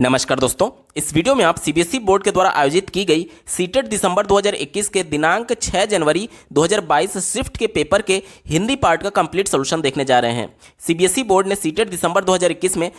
नमस्कार दोस्तों, इस वीडियो में आप सीबीएसई बोर्ड के द्वारा आयोजित की गई सीटेट दिसंबर 2021 के दिनांक 6 जनवरी 2022 शिफ्ट के पेपर के हिंदी पार्ट का कंप्लीट सॉल्यूशन देखने जा रहे हैं। सीबीएसई बोर्ड ने सीटेट दिसंबर 2021 में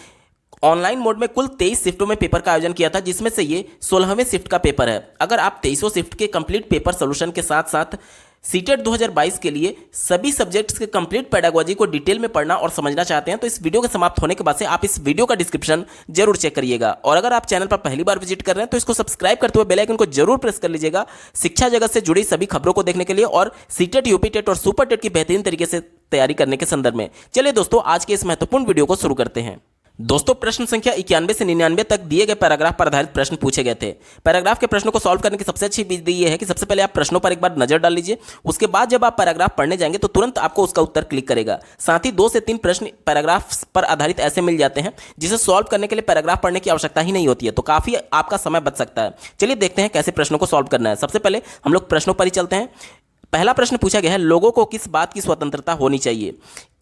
ऑनलाइन मोड में कुल 23 शिफ्टों में पेपर का आयोजन किया था, जिसमें से ये 16वें शिफ्ट का पेपर है। अगर आप 23 शिफ्ट के कंप्लीट पेपर सॉल्यूशन के साथ साथ सीटेट 2022 के लिए सभी सब्जेक्ट्स के कंप्लीट पेडागोजी को डिटेल में पढ़ना और समझना चाहते हैं तो इस वीडियो के समाप्त होने के बाद से आप इस वीडियो का डिस्क्रिप्शन जरूर चेक करिएगा। और अगर आप चैनल पर पहली बार विजिट कर रहे हैं तो इसको सब्सक्राइब करते हुए बेल आइकन को जरूर प्रेस कर लीजिएगा शिक्षा जगत से जुड़ी सभी खबरों को देखने के लिए और सीटेट, यूपी टेट और सुपर टेट की बेहतरीन तरीके से तैयारी करने के संदर्भ में। चलिए दोस्तों, आज के इस महत्वपूर्ण वीडियो को शुरू करते हैं। दोस्तों, प्रश्न संख्या 91 से 99 तक दिए गए पैराग्राफ पर आधारित प्रश्न पूछे गए थे। पैराग्राफ के प्रश्नों को सॉल्व करने की सबसे अच्छी विधि यह है कि सबसे पहले आप प्रश्नों पर एक बार नजर डाल लीजिए। उसके बाद जब आप पैराग्राफ पढ़ने जाएंगे तो तुरंत आपको उसका उत्तर क्लिक करेगा। साथ ही 2 से 3 प्रश्न पैराग्राफ पर आधारित ऐसे मिल जाते हैं जिसे सॉल्व करने के लिए पैराग्राफ पढ़ने की आवश्यकता ही नहीं होती है, तो काफी आपका समय बच सकता है। चलिए देखते हैं कैसे प्रश्नों को सॉल्व करना है। सबसे पहले हम लोग प्रश्नों पर ही चलते हैं। पहला प्रश्न पूछा गया है, लोगों को किस बात की स्वतंत्रता होनी चाहिए।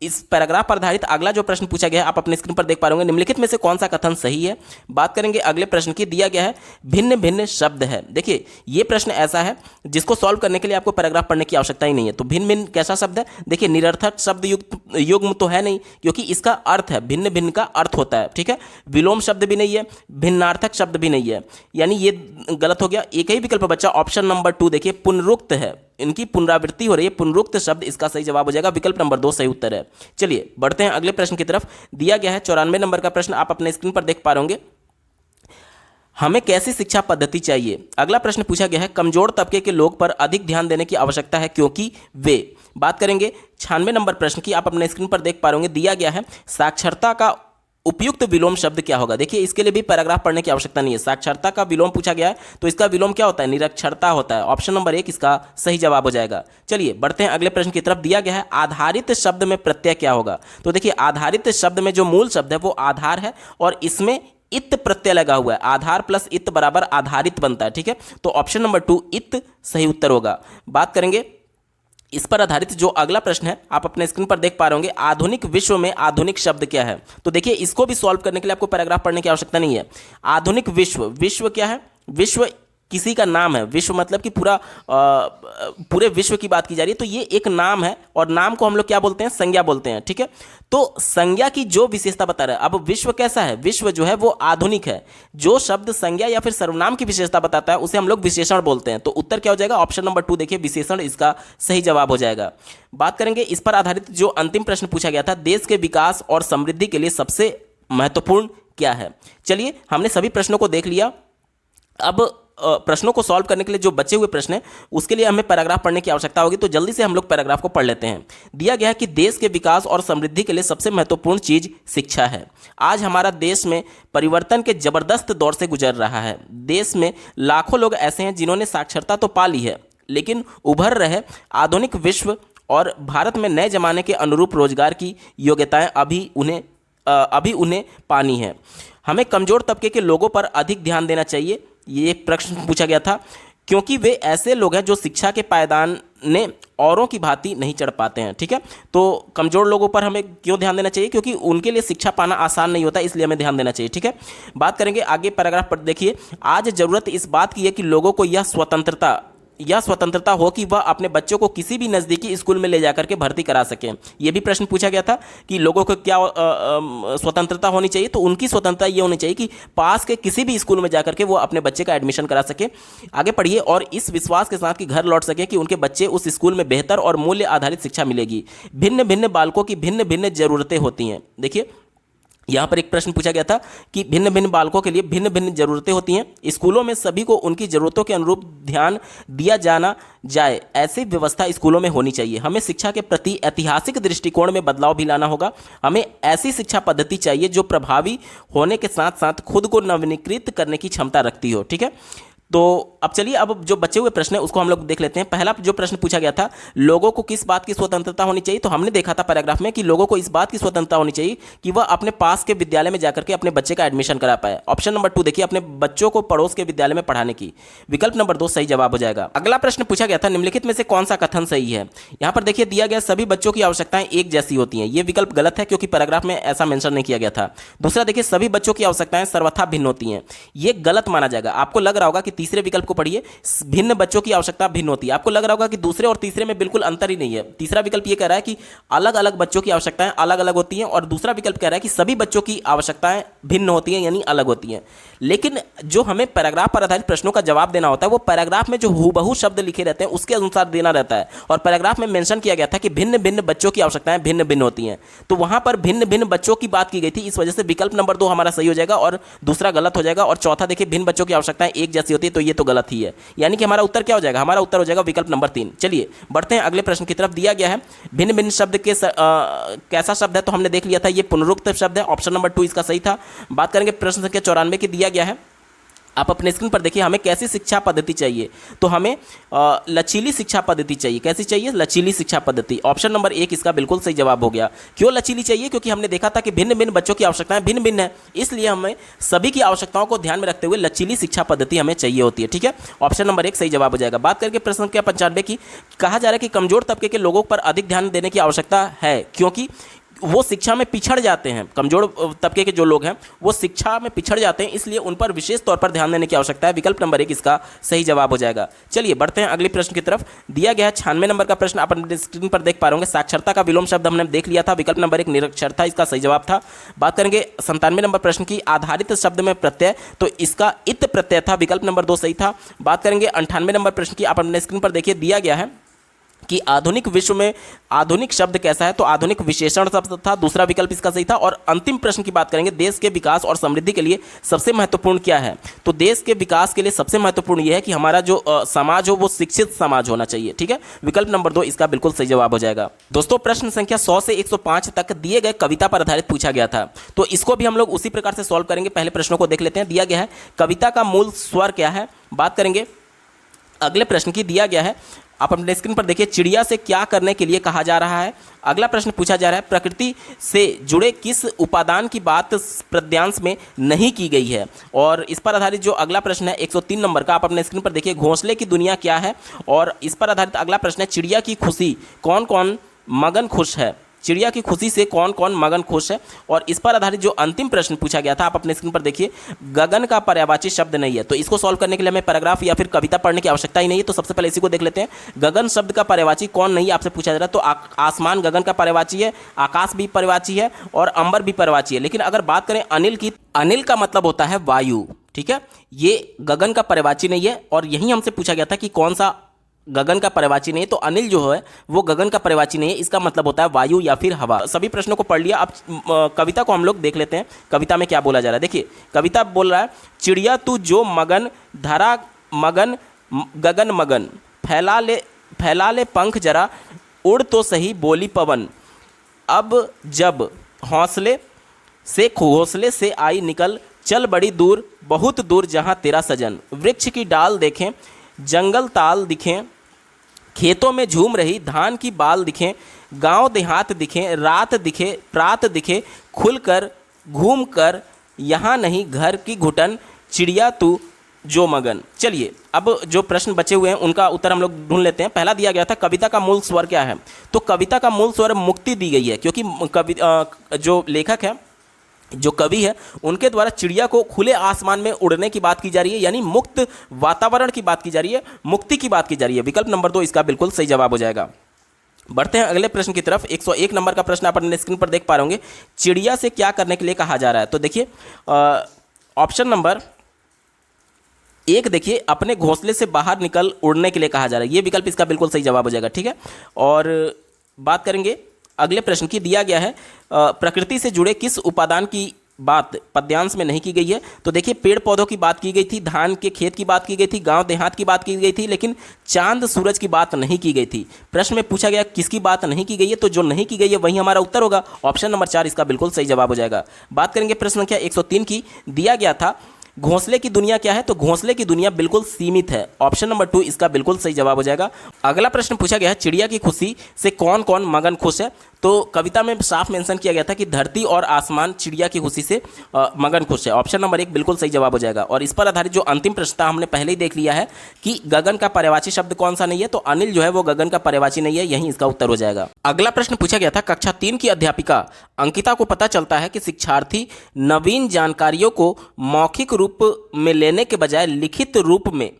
इस पैराग्राफ पर आधारित अगला जो प्रश्न पूछा गया है आप अपने स्क्रीन पर देख पा रहे होंगे। निम्नलिखित में से कौन सा कथन सही है। बात करेंगे अगले प्रश्न की। दिया गया है भिन्न भिन्न शब्द है। देखिए, ये प्रश्न ऐसा है जिसको सॉल्व करने के लिए आपको पैराग्राफ पढ़ने की आवश्यकता ही नहीं है। तो भिन्न भिन्न कैसा शब्द है। देखिए, निरर्थक शब्द युग्म तो है नहीं, क्योंकि इसका अर्थ है, भिन्न भिन्न का अर्थ होता है। ठीक है, विलोम शब्द भी नहीं है, भिन्नार्थक शब्द भी नहीं है, यानी ये गलत हो गया। एक ही विकल्प बचा, ऑप्शन नंबर 2। देखिए, पुनरुक्त है, इनकी पुनरावृत्ति हो रही है, पुनरुक्त शब्द इसका सही जवाब हो जाएगा। विकल्प नंबर 2 सही उत्तर है। चलिए बढ़ते हैं अगले प्रश्न की तरफ। दिया गया है 94 नंबर का प्रश्न, आप अपने स्क्रीन पर देख पा रहे होंगे। हमें कैसी शिक्षा पद्धति चाहिए। अगला प्रश्न पूछा गया है, कमजोर तबके के लोग पर अधिक ध्यान देने की आवश्यकता है क्योंकि वे। बात करेंगे 96 नंबर प्रश्न की, आप अपने स्क्रीन पर देख पा रहे होंगे। दिया गया है साक्षरता का उपयुक्त विलोम शब्द क्या होगा। देखिए, इसके लिए भी पैराग्राफ पढ़ने की आवश्यकता नहीं है। साक्षरता का विलोम पूछा गया है तो इसका विलोम क्या होता है, निरक्षरता होता है। ऑप्शन नंबर 1 इसका सही जवाब हो जाएगा। चलिए बढ़ते हैं अगले प्रश्न की तरफ। दिया गया है आधारित शब्द में प्रत्यय क्या होगा। तो देखिए, आधारित शब्द में जो मूल शब्द है वो आधार है और इसमें इत प्रत्यय लगा हुआ है। आधार प्लस इत बराबर आधारित बनता है। ठीक है, तो ऑप्शन नंबर 2 इत सही उत्तर होगा। बात करेंगे इस पर आधारित जो अगला प्रश्न है, आप अपने स्क्रीन पर देख पा रहे होंगे। आधुनिक विश्व में आधुनिक शब्द क्या है। तो देखिए, इसको भी सॉल्व करने के लिए आपको पैराग्राफ पढ़ने की आवश्यकता नहीं है। आधुनिक विश्व, विश्व क्या है, विश्व किसी का नाम है। विश्व मतलब कि पूरे विश्व की बात की जा रही है, तो ये एक नाम है और नाम को हम लोग क्या बोलते हैं, संज्ञा बोलते हैं। ठीक है, तो संज्ञा की जो विशेषता बता रहा है। अब विश्व कैसा है, विश्व जो है वो आधुनिक है। जो शब्द संज्ञा या फिर सर्वनाम की विशेषता बताता है उसे हम लोग विशेषण बोलते हैं। तो उत्तर क्या हो जाएगा, ऑप्शन नंबर 2। देखिए, विशेषण इसका सही जवाब हो जाएगा। बात करेंगे इस पर आधारित जो अंतिम प्रश्न पूछा गया था, देश के विकास और समृद्धि के लिए सबसे महत्वपूर्ण क्या है। चलिए, हमने सभी प्रश्नों को देख लिया। अब प्रश्नों को सॉल्व करने के लिए जो बचे हुए प्रश्न हैं उसके लिए हमें पैराग्राफ पढ़ने की आवश्यकता होगी, तो जल्दी से हम लोग पैराग्राफ को पढ़ लेते हैं। दिया गया है कि देश के विकास और समृद्धि के लिए सबसे महत्वपूर्ण चीज शिक्षा है। आज हमारा देश में परिवर्तन के जबरदस्त दौर से गुजर रहा है। देश में लाखों लोग ऐसे हैं जिन्होंने साक्षरता तो पा ली है, लेकिन उभर रहे आधुनिक विश्व और भारत में नए जमाने के अनुरूप रोजगार की योग्यताएं अभी उन्हें पानी है। हमें कमजोर तबके के लोगों पर अधिक ध्यान देना चाहिए। ये एक प्रश्न पूछा गया था, क्योंकि वे ऐसे लोग हैं जो शिक्षा के पायदान ने औरों की भांति नहीं चढ़ पाते हैं। ठीक है, तो कमजोर लोगों पर हमें क्यों ध्यान देना चाहिए, क्योंकि उनके लिए शिक्षा पाना आसान नहीं होता, इसलिए हमें ध्यान देना चाहिए। ठीक है, बात करेंगे आगे पैराग्राफ पर। देखिए, आज जरूरत इस बात की है कि लोगों को यह स्वतंत्रता हो कि वह अपने बच्चों को किसी भी नज़दीकी स्कूल में ले जाकर के भर्ती करा सकें। यह भी प्रश्न पूछा गया था कि लोगों को क्या स्वतंत्रता होनी चाहिए। तो उनकी स्वतंत्रता ये होनी चाहिए कि पास के किसी भी स्कूल में जाकर के वो अपने बच्चे का एडमिशन करा सके। आगे पढ़िए, और इस विश्वास के साथ कि घर लौट सके कि उनके बच्चे उस स्कूल में बेहतर और मूल्य आधारित शिक्षा मिलेगी। भिन्न भिन्न बालकों की भिन्न भिन्न जरूरतें होती हैं। देखिए, यहाँ पर एक प्रश्न पूछा गया था कि भिन्न भिन्न बालकों के लिए भिन्न भिन्न जरूरतें होती हैं। स्कूलों में सभी को उनकी जरूरतों के अनुरूप ध्यान दिया जाना जाए, ऐसी व्यवस्था स्कूलों में होनी चाहिए। हमें शिक्षा के प्रति ऐतिहासिक दृष्टिकोण में बदलाव भी लाना होगा। हमें ऐसी शिक्षा पद्धति चाहिए जो प्रभावी होने के साथ साथ खुद को नवीनीकृत करने की क्षमता रखती हो। ठीक है, तो अब चलिए, अब जो बचे हुए प्रश्न है उसको हम लोग देख लेते हैं। पहला जो प्रश्न पूछा गया था, लोगों को किस बात की स्वतंत्रता होनी चाहिए, तो हमने देखा था पैराग्राफ में कि लोगों को इस बात की स्वतंत्रता होनी चाहिए कि वह अपने पास के विद्यालय में जाकर के अपने बच्चे का एडमिशन करा पाए। ऑप्शन नंबर 2 देखिए, अपने बच्चों को पड़ोस के विद्यालय में पढ़ाने की। विकल्प नंबर 2 सही जवाब हो जाएगा। अगला प्रश्न पूछा गया था, निम्नलिखित में से कौन सा कथन सही है। यहां पर देखिए दिया गया सभी बच्चों की आवश्यकताएं एक जैसी होती हैं, यह विकल्प गलत है क्योंकि पैराग्राफ में ऐसा मेंशन नहीं किया गया था। दूसरा देखिए, सभी बच्चों की आवश्यकताएं सर्वथा भिन्न होती हैं, यह गलत माना जाएगा। आपको लग रहा होगा कि तीसरे विकल्प को पढ़िए, भिन्न बच्चों की आवश्यकता भिन्न होती है। आपको लग रहा होगा कि दूसरे और तीसरे में बिल्कुल अंतर ही नहीं है। तीसरा विकल्प ये कह रहा है कि अलग अलग बच्चों की आवश्यकताएं अलग अलग होती हैं, और दूसरा विकल्प कह रहा है कि सभी बच्चों की आवश्यकताएं भिन्न होती हैं, यानी अलग होती हैं। लेकिन जो हमें पैराग्राफ पर आधारित प्रश्नों का जवाब देना होता है वो पैराग्राफ में जो हूबहू शब्द लिखे रहते हैं उसके अनुसार देना रहता है। और पैराग्राफ में मेंशन किया गया था कि भिन्न भिन्न बच्चों की आवश्यकताएं भिन्न भिन्न होती हैं, तो वहां पर भिन्न भिन्न बच्चों की बात की गई थी। इस वजह से विकल्प नंबर 2 हमारा सही हो जाएगा और दूसरा गलत हो जाएगा। और चौथा देखिए, भिन्न बच्चों की आवश्यकताएं एक जैसी होती है, तो ये तो गलत ही है, यानी कि हमारा उत्तर क्या हो जाएगा, हमारा उत्तर हो जाएगा विकल्प नंबर 3। चलिए बढ़ते हैं अगले प्रश्न की तरफ। दिया गया है भिन्न भिन्न शब्द के कैसा शब्द है, तो हमने देख लिया था ये पुनरुक्त शब्द है। ऑप्शन नंबर 2 इसका सही था। बात करेंगे प्रश्न संख्या 94 की। दिया गया है, आप अपने स्क्रीन पर देखिए, हमें कैसी शिक्षा पद्धति चाहिए, तो हमें लचीली शिक्षा पद्धति चाहिए। कैसी चाहिए, लचीली शिक्षा पद्धति। ऑप्शन नंबर 1 इसका बिल्कुल सही जवाब हो गया। क्यों लचीली चाहिए, क्योंकि हमने देखा था कि भिन्न भिन्न बच्चों की आवश्यकताएं भिन्न भिन्न है, इसलिए हमें सभी की आवश्यकताओं को ध्यान में रखते हुए लचीली शिक्षा पद्धति हमें चाहिए होती है। ठीक है, ऑप्शन नंबर 1 सही जवाब हो जाएगा। बात करके प्रश्न संख्या 95 की, कहा जा रहा है कि कमजोर तबके के लोगों पर अधिक ध्यान देने की आवश्यकता है क्योंकि वो शिक्षा में पिछड़ जाते हैं। कमजोर तबके के जो लोग हैं वो शिक्षा में पिछड़ जाते हैं, इसलिए उन पर विशेष तौर पर ध्यान देने की आवश्यकता है। विकल्प नंबर 1 इसका सही जवाब हो जाएगा। चलिए बढ़ते हैं अगले प्रश्न की तरफ। दिया गया है 96 नंबर का प्रश्न, आप अपने स्क्रीन पर देख पा रहे होंगे। साक्षरता का विलोम शब्द हमने देख लिया था, विकल्प नंबर 1 निरक्षरता इसका सही जवाब था। बात करेंगे 97 नंबर प्रश्न की, आधारित शब्द में प्रत्यय, तो इसका इत प्रत्यय था, विकल्प नंबर 2 सही था। बात करेंगे 98 नंबर प्रश्न की, आप अपने स्क्रीन पर देखिए। दिया गया है कि आधुनिक विश्व में आधुनिक शब्द कैसा है, तो आधुनिक विशेषण शब्द था, दूसरा विकल्प इसका सही था। और अंतिम प्रश्न की बात करेंगे, देश के विकास और समृद्धि के लिए सबसे महत्वपूर्ण क्या है, तो देश के विकास के लिए सबसे महत्वपूर्ण यह है कि हमारा जो समाज हो वो शिक्षित समाज होना चाहिए। ठीक है, विकल्प नंबर 2 इसका बिल्कुल सही जवाब हो जाएगा। दोस्तों प्रश्न संख्या 100 से 105 तक दिए गए कविता पर आधारित पूछा गया था, तो इसको भी हम लोग उसी प्रकार से सॉल्व करेंगे। पहले प्रश्नों को देख लेते हैं। दिया गया है कविता का मूल स्वर क्या है। बात करेंगे अगले प्रश्न की। दिया गया है, आप अपने स्क्रीन पर देखिए, चिड़िया से क्या करने के लिए कहा जा रहा है। अगला प्रश्न पूछा जा रहा है, प्रकृति से जुड़े किस उपादान की बात पद्यांश में नहीं की गई है। और इस पर आधारित जो अगला प्रश्न है 103 नंबर का, आप अपने स्क्रीन पर देखिए, घोंसले की दुनिया क्या है। और इस पर आधारित अगला प्रश्न है, चिड़िया की खुशी कौन कौन मगन खुश है। चिड़िया की खुशी से कौन कौन मगन खुश है। और इस पर आधारित जो अंतिम प्रश्न पूछा गया था, आप अपने स्क्रीन पर देखिए, गगन का पर्यायवाची शब्द नहीं है, तो इसको सॉल्व करने के लिए हमें पैराग्राफ या फिर कविता पढ़ने की आवश्यकता ही नहीं है। तो सबसे पहले इसी को देख लेते हैं। गगन शब्द का पर्यायवाची कौन नहीं आपसे पूछा जा रहा है, तो आसमान गगन का पर्यायवाची है, आकाश भी पर्यायवाची है और अंबर भी पर्यायवाची है। लेकिन अगर बात करें अनिल की, अनिल का मतलब होता है वायु। ठीक है, ये गगन का पर्यायवाची नहीं है। और यही हमसे पूछा गया था कि कौन सा गगन का पर्यायवाची नहीं है, तो अनिल जो है वो गगन का पर्यायवाची नहीं है, इसका मतलब होता है वायु या फिर हवा। सभी प्रश्नों को पढ़ लिया। अब कविता को हम लोग देख लेते हैं, कविता में क्या बोला जा रहा है। देखिए कविता बोल रहा है, चिड़िया तू जो मगन धरा मगन गगन मगन, फैला ले पंख जरा, उड़ तो सही बोली पवन, अब जब घोंसले से आई निकल, चल बड़ी दूर बहुत दूर जहाँ तेरा सजन, वृक्ष की डाल देखें जंगल ताल दिखें, खेतों में झूम रही धान की बाल दिखें, गांव देहात दिखें, रात दिखे प्रात दिखे, खुलकर घूम कर यहाँ नहीं घर की घुटन, चिड़िया तू जो मगन। चलिए अब जो प्रश्न बचे हुए हैं उनका उत्तर हम लोग ढूंढ लेते हैं। पहला दिया गया था कविता का मूल स्वर क्या है, तो कविता का मूल स्वर मुक्ति दी गई है, क्योंकि जो लेखक है, जो कवि है, उनके द्वारा चिड़िया को खुले आसमान में उड़ने की बात की जा रही है, यानी मुक्त वातावरण की बात की जा रही है, मुक्ति की बात की जा रही है। विकल्प नंबर 2 इसका बिल्कुल सही जवाब हो जाएगा। बढ़ते हैं अगले प्रश्न की तरफ। 101 नंबर का प्रश्न आप अपने स्क्रीन पर देख पा रहे होंगे, चिड़िया से क्या करने के लिए कहा जा रहा है। तो देखिए ऑप्शन नंबर 1 देखिए, अपने घोंसले से बाहर निकल उड़ने के लिए कहा जा रहा है, ये विकल्प इसका बिल्कुल सही जवाब हो जाएगा। ठीक है, और बात करेंगे अगले प्रश्न की। दिया गया है प्रकृति से जुड़े किस उपादान की बात पद्यांश में नहीं की गई है। तो देखिए पेड़ पौधों की बात की गई थी, धान के खेत की बात की गई थी, गांव देहात की बात की गई थी, लेकिन चांद सूरज की बात नहीं की गई थी। प्रश्न में पूछा गया किसकी बात नहीं की गई है, तो जो नहीं की गई है वही हमारा उत्तर होगा। ऑप्शन नंबर 4 इसका बिल्कुल सही जवाब हो जाएगा। बात करेंगे प्रश्न संख्या 103 की। दिया गया था घोंसले की दुनिया क्या है? तो घोंसले की दुनिया बिल्कुल सीमित है। ऑप्शन नंबर 2 इसका बिल्कुल सही जवाब हो जाएगा। अगला प्रश्न पूछा गया है, चिड़िया की खुशी से कौन कौन मगन खुश है? तो कविता में साफ मेंशन किया गया था कि धरती और आसमान चिड़िया की खुशी से मगन खुश है। ऑप्शन नंबर 1 बिल्कुल सही जवाब हो जाएगा। और इस पर आधारित जो अंतिम प्रश्न था हमने पहले ही देख लिया है कि गगन का पर्यायवाची शब्द कौन सा नहीं है, तो अनिल जो है वो गगन का पर्यायवाची नहीं है, यही इसका उत्तर हो जाएगा। अगला प्रश्न पूछा गया था, कक्षा 3 की अध्यापिका अंकिता को पता चलता है कि शिक्षार्थी नवीन जानकारियों को मौखिक रूप में लेने के बजाय लिखित रूप में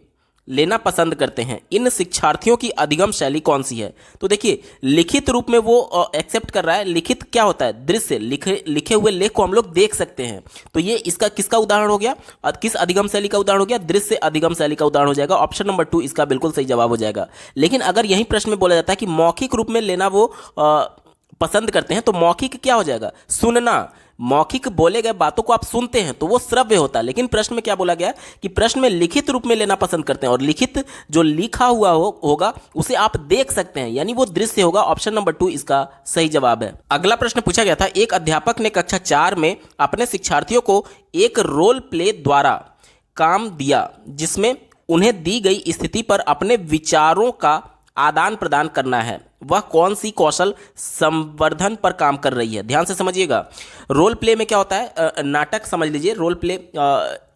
लेना पसंद करते हैं। इन शिक्षार्थियों की अधिगम शैली कौन सी है? तो देखिए, लिखित रूप में वो एक्सेप्ट कर रहा है। लिखित क्या होता है? दृश्य, लिखे हुए लेख को हम लोग देख सकते हैं। तो ये इसका किसका उदाहरण हो गया? किस अधिगम शैली का उदाहरण हो गया? दृश्य अधिगम शैली का उदाहरण हो जाएगा। ऑप्शन नंबर 2 इसका बिल्कुल सही जवाब हो जाएगा। लेकिन अगर यही प्रश्न में बोला जाता है कि मौखिक रूप में लेना वो पसंद करते हैं, तो मौखिक क्या हो जाएगा? सुनना। मौखिक बोले गए बातों को आप सुनते हैं तो वो श्रव्य होता है। लेकिन प्रश्न में क्या बोला गया कि प्रश्न में लिखित रूप में लेना पसंद करते हैं, और लिखित जो लिखा हुआ होगा उसे आप देख सकते हैं, यानी वो दृश्य होगा। ऑप्शन नंबर 2 इसका सही जवाब है। अगला प्रश्न पूछा गया था, एक अध्यापक ने कक्षा 4 में अपने शिक्षार्थियों को एक रोल प्ले द्वारा काम दिया जिसमें उन्हें दी गई स्थिति पर अपने विचारों का आदान प्रदान करना है। वह कौन सी कौशल संवर्धन पर काम कर रही है? ध्यान से समझिएगा। रोल प्ले में क्या होता है? नाटक समझ लीजिए। रोल प्ले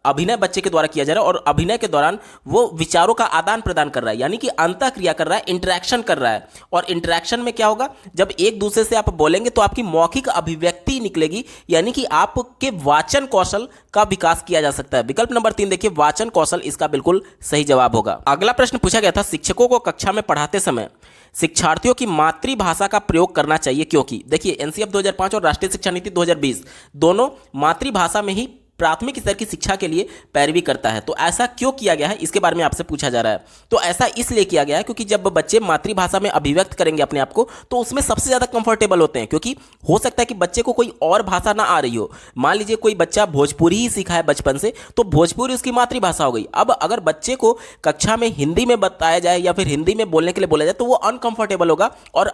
अभिनय बच्चे के द्वारा किया जा रहा है, और अभिनय के दौरान वो विचारों का आदान प्रदान कर रहा है, यानी कि अंतःक्रिया कर रहा है, इंटरेक्शन कर रहा है। और इंटरेक्शन में क्या होगा? जब एक दूसरे से आप बोलेंगे तो आपकी मौखिक अभिव्यक्ति निकलेगी, यानी कि आपके वाचन कौशल का विकास किया जा सकता है। विकल्प नंबर 3 देखिए, वाचन कौशल, इसका बिल्कुल सही जवाब होगा। अगला प्रश्न पूछा गया था, शिक्षकों को कक्षा में पढ़ाते समय शिक्षार्थियों की मातृभाषा का प्रयोग करना चाहिए क्योंकि? देखिए, एनसीएफ 2005 और राष्ट्रीय शिक्षा नीति 2020 दोनों मातृभाषा में ही प्राथमिक स्तर की शिक्षा के लिए पैरवी करता है। तो ऐसा क्यों किया गया है, इसके बारे में आपसे पूछा जा रहा है। तो ऐसा इसलिए किया गया है क्योंकि जब बच्चे मातृभाषा में अभिव्यक्त करेंगे अपने आप को, तो उसमें सबसे ज़्यादा कंफर्टेबल होते हैं। क्योंकि हो सकता है कि बच्चे को कोई और भाषा ना आ रही हो। मान लीजिए कोई बच्चा भोजपुरी ही सीखा है बचपन से, तो भोजपुरी उसकी मातृभाषा हो गई। अब अगर बच्चे को कक्षा में हिंदी में बताया जाए या फिर हिंदी में बोलने के लिए बोला जाए, तो वो अनकंफर्टेबल होगा और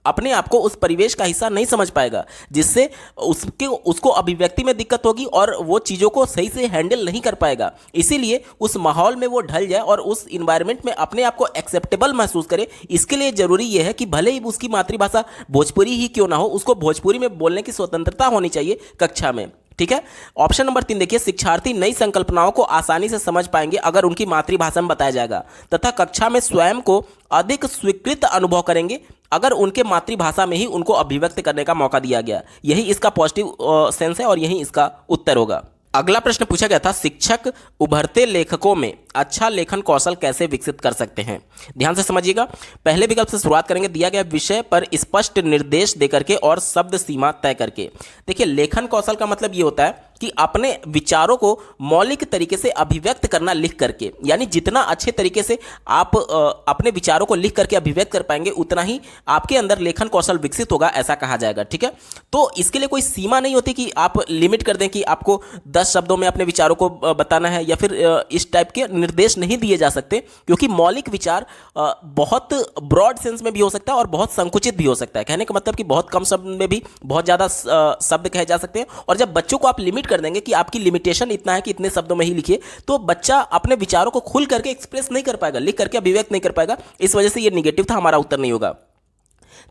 अपने आप को उस परिवेश का हिस्सा नहीं समझ पाएगा, जिससे उसको अभिव्यक्ति में दिक्कत होगी और वो चीज़ों को सही से हैंडल नहीं कर पाएगा। इसीलिए उस माहौल में वो ढल जाए और उस इन्वायरमेंट में अपने आप को एक्सेप्टेबल महसूस करे। इसके लिए ज़रूरी यह है कि भले ही उसकी मातृभाषा भोजपुरी ही क्यों ना हो, उसको भोजपुरी में बोलने की स्वतंत्रता होनी चाहिए कक्षा में। ठीक है। ऑप्शन नंबर 3 देखिए, शिक्षार्थी नई संकल्पनाओं को आसानी से समझ पाएंगे अगर उनकी मातृभाषा में बताया जाएगा, तथा कक्षा में स्वयं को अधिक स्वीकृत अनुभव करेंगे अगर उनके मातृभाषा में ही उनको अभिव्यक्त करने का मौका दिया गया। यही इसका पॉजिटिव सेंस है और यही इसका उत्तर होगा। अगला प्रश्न पूछा गया था, शिक्षक उभरते लेखकों में अच्छा लेखन कौशल कैसे विकसित कर सकते हैं? ध्यान से समझिएगा। पहले विकल्प से शुरुआत करेंगे, दिया गया विषय पर स्पष्ट निर्देश देकर के और शब्द सीमा तय करके। देखिए, लेखन कौशल का मतलब ये होता है कि अपने विचारों को मौलिक तरीके से अभिव्यक्त करना लिख करके, यानी जितना अच्छे तरीके से आप अपने विचारों को लिख करके अभिव्यक्त कर पाएंगे, उतना ही आपके अंदर लेखन कौशल विकसित होगा, ऐसा कहा जाएगा। ठीक है। तो इसके लिए कोई सीमा नहीं होती कि आप लिमिट कर दें कि आपको 10 शब्दों में अपने विचारों को बताना है, या फिर इस टाइप के निर्देश नहीं दिए जा सकते, क्योंकि मौलिक विचार बहुत ब्रॉड सेंस में भी हो सकता है और बहुत संकुचित भी हो सकता है। कहने का मतलब कि बहुत कम शब्द में भी बहुत ज़्यादा शब्द कहे जा सकते हैं। और जब बच्चों को आप लिमिट कर देंगे कि आपकी लिमिटेशन इतना है कि इतने शब्दों में ही लिखिए, तो बच्चा अपने विचारों को खुल करके एक्सप्रेस नहीं कर पाएगा, लिख करके अभिव्यक्त नहीं कर पाएगा। इस वजह से ये निगेटिव था, हमारा उत्तर नहीं होगा।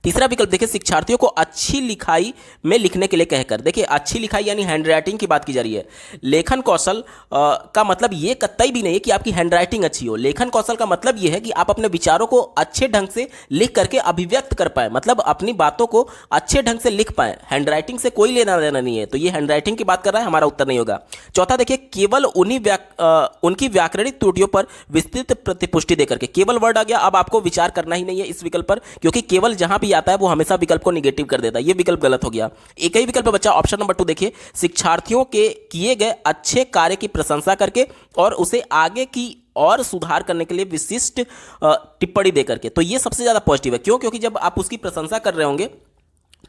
तीसरा विकल्प देखिए, शिक्षार्थियों को अच्छी लिखाई में लिखने के लिए कहकर। देखिए, अच्छी लिखाई यानी हैंडराइटिंग की बात की जा रही है। लेखन कौशल का मतलब ये कतई भी नहीं है कि आपकी हैंडराइटिंग अच्छी हो। लेखन कौशल का मतलब ये है कि आप अपने विचारों को अच्छे ढंग से लिख करके अभिव्यक्त कर पाए, मतलब अपनी बातों को अच्छे ढंग से लिख पाए। हैंडराइटिंग से कोई लेना देना नहीं है, तो ये हैंडराइटिंग की बात कर रहा है, हमारा उत्तर नहीं होगा। चौथा देखिए, केवल उनकी व्याकरणिक त्रुटियों पर विस्तृत प्रतिपुष्टि देकर के। केवल वर्ड आ गया, अब आपको विचार करना ही नहीं है इस विकल्प पर, क्योंकि केवल जहां भी आता है वो हमेशा विकल्प को निगेटिव कर देता है। ये विकल्प गलत हो गया। एक ही विकल्प बचा, ऑप्शन नंबर 2 देखिए, शिक्षार्थियों के किए गए अच्छे कार्य की प्रशंसा करके और उसे आगे की और सुधार करने के लिए विशिष्ट टिप्पणी देकर के। तो ये सबसे ज्यादा पॉजिटिव है। क्यों? क्योंकि जब आप उसकी प्रशंसा कर रहे होंगे